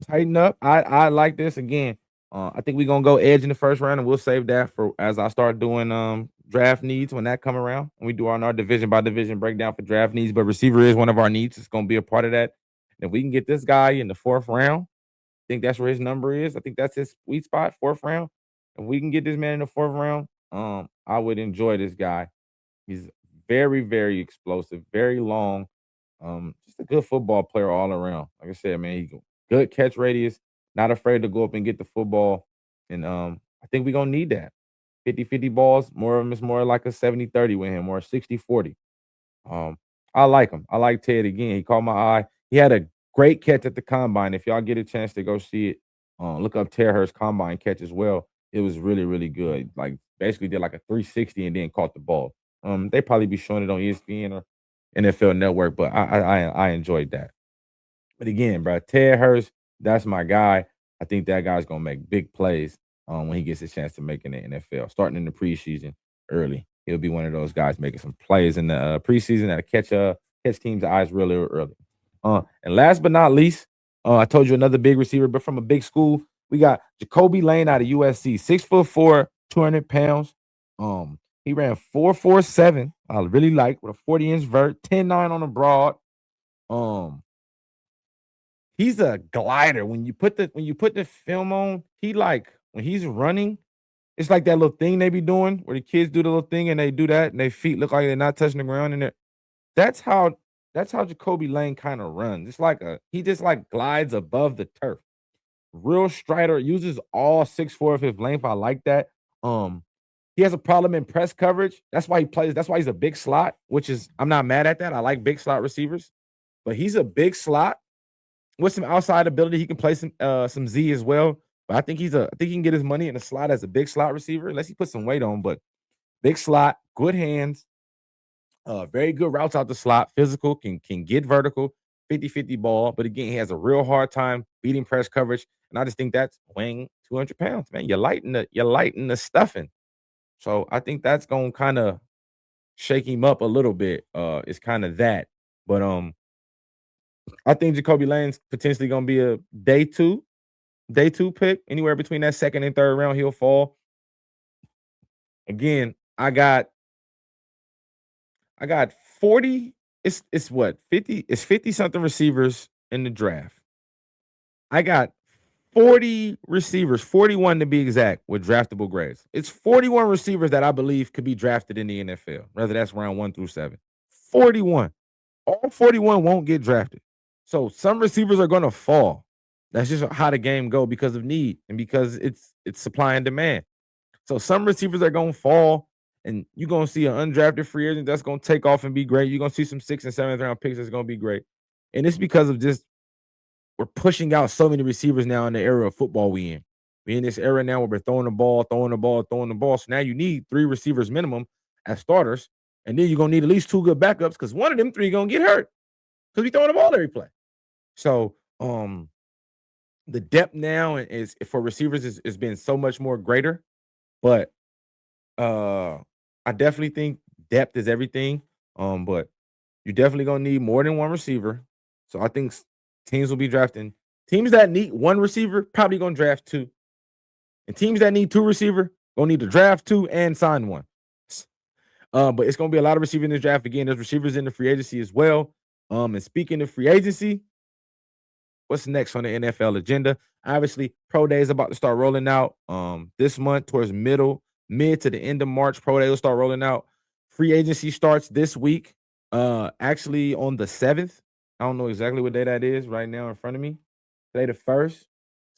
tighten up. I like this again. I think we're gonna go edge in the first round, and we'll save that for as I start doing draft needs when that come around. And we do our division by division breakdown for draft needs. But receiver is one of our needs. It's gonna be a part of that. And if we can get this guy in the fourth round, I think that's where his number is. I think that's his sweet spot, fourth round. If we can get this man in the fourth round, I would enjoy this guy. He's very explosive, very long. Just a good football player all around. Like I said, man, he's good catch radius, not afraid to go up and get the football. And I think we're gonna need that. 50-50 balls, more of them is more like a 70-30 with him, or a 60-40. Um, I like him. I like Ted again. He caught my eye. He had a great catch at the combine. If y'all get a chance to go see it, look up Ted Hurst combine catch as well. It was really good. Like basically did like a 360 and then caught the ball. They probably be showing it on ESPN or NFL Network, but I enjoyed that. But again, bro, Ted Hurst, that's my guy. I think that guy's gonna make big plays when he gets a chance to make in the NFL, starting in the preseason early. He'll be one of those guys making some plays in the preseason that catch teams' eyes really early. And last but not least, I told you another big receiver, but from a big school, we got Jacoby Lane out of USC, 6'4", 200 pounds. He ran 4.47. I really like with a 40-inch vert, 10.9 on the broad. Um, He's a glider. When you put the film on, he like when he's running, it's like that little thing they be doing where the kids do the little thing and they do that and their feet look like they're not touching the ground and that's how that's how Jacoby Lane kind of runs. It's like he just like glides above the turf. Real strider, uses all 6'4" of his length. I like that. Um, he has a problem in press coverage. That's why he plays. That's why he's a big slot, which is I'm not mad at that. I like big slot receivers, but he's a big slot with some outside ability. He can play some Z as well. But I think he can get his money in the slot as a big slot receiver, unless he puts some weight on. But big slot, good hands, very good routes out the slot, physical, can get vertical, 50-50 ball. But again, he has a real hard time beating press coverage. And I just think that's weighing 200 pounds, man. You're lighting the stuffing. So I think that's gonna kind of shake him up a little bit. It's kind of that. But I think Jacoby Lane's potentially gonna be a day two pick, anywhere between that second and third round, he'll fall. Again, I got 40. It's what 50? It's 50 something receivers in the draft. I got 40 receivers, 41 to be exact, with draftable grades. It's 41 receivers that I believe could be drafted in the NFL, whether that's round 1 through 7. 41. All 41 won't get drafted. So some receivers are gonna fall. That's just how the game go because of need and because it's supply and demand. So some receivers are gonna fall, and you're gonna see an undrafted free agent that's gonna take off and be great. You're gonna see some 6th and 7th round picks that's gonna be great. And it's because of just we're pushing out so many receivers now in the era of football we in. We in this era now where we're throwing the ball, throwing the ball, throwing the ball. So now you need 3 receivers minimum as starters, and then you're gonna need at least 2 good backups because one of them 3 gonna get hurt because we throwing the ball every play. So the depth now is for receivers is been so much more greater, but uh I definitely think depth is everything. But you're definitely gonna need more than one receiver. So I think teams will be drafting teams that need one receiver, probably gonna draft 2. And teams that need 2 receiver gonna need to draft 2 and sign 1. But it's gonna be a lot of receivers in this draft. Again, there's receivers in the free agency as well. And speaking of free agency, what's next on the NFL agenda? Obviously, pro days about to start rolling out this month towards mid to the end of March. Pro day will start rolling out. Free agency starts this week. Actually on the 7th. I don't know exactly what day that is right now in front of me. Today the 1st.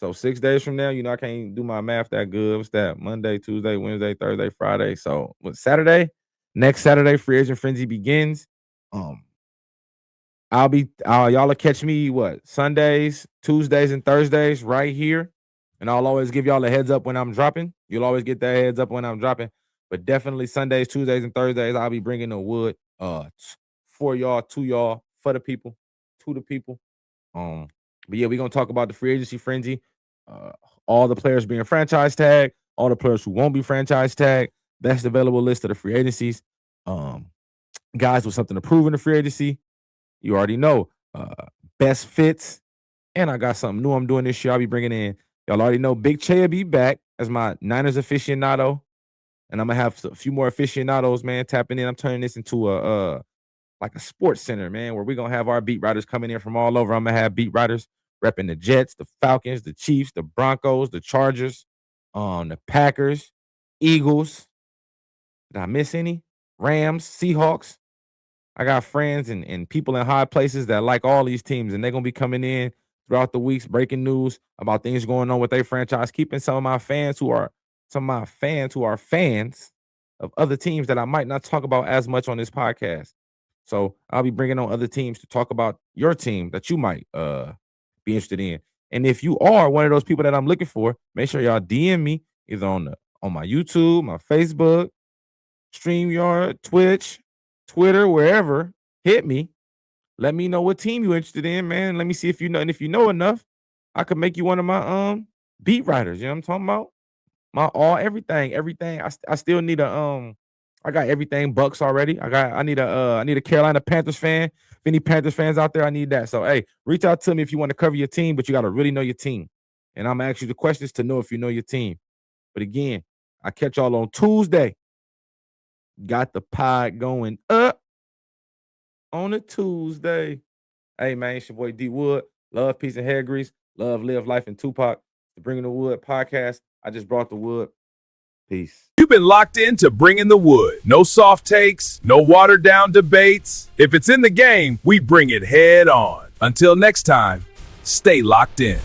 So 6 days from now, I can't do my math that good. What's that? Monday, Tuesday, Wednesday, Thursday, Friday. So Saturday? Next Saturday, free agent frenzy begins. Y'all will catch me Sundays, Tuesdays, and Thursdays right here. And I'll always give y'all a heads up when I'm dropping. You'll always get that heads up when I'm dropping. But definitely Sundays, Tuesdays, and Thursdays, I'll be bringing the wood for y'all, to y'all, for the people, to the people. But yeah, we're gonna talk about the free agency frenzy, all the players being franchise tagged, all the players who won't be franchise tagged. That's the available list of the free agencies. Guys with something to prove in the free agency. You already know best fits, and I got something new I'm doing this year. I'll be bringing in. Y'all already know Big Che will be back as my Niners aficionado, and I'm gonna have a few more aficionados, man, tapping in. I'm turning this into a like a sports center, man, where we're gonna have our beat writers coming in from all over. I'm gonna have beat writers repping the Jets, the Falcons, the Chiefs, the Broncos, the Chargers, the Packers, Eagles. Did I miss any? Rams, Seahawks. I got friends and people in high places that like all these teams, and they're gonna be coming in throughout the weeks, breaking news about things going on with their franchise, keeping some of my fans who are fans of other teams that I might not talk about as much on this podcast. So I'll be bringing on other teams to talk about your team that you might be interested in. And if you are one of those people that I'm looking for, make sure y'all DM me either on my YouTube, my Facebook, StreamYard, Twitch, Twitter, wherever. Hit me. Let me know what team you're interested in, man. Let me see if you know. And if you know enough, I could make you one of my beat writers. You know what I'm talking about? My everything. I still need I got everything Bucks already. I need a Carolina Panthers fan. If any Panthers fans out there, I need that. So hey, reach out to me if you want to cover your team, but you got to really know your team. And I'm gonna ask you the questions to know if you know your team. But again, I catch y'all on Tuesday. Got the pod going up on a Tuesday. Hey man, it's your boy D Wood. Love, peace, and hair grease. Love, live life, and Tupac. The Bringing the Wood podcast. I just brought the wood. Peace. You've been locked in to Bringing the Wood. No soft takes, no watered down debates. If it's in the game, we bring it head on. Until next time, stay locked in.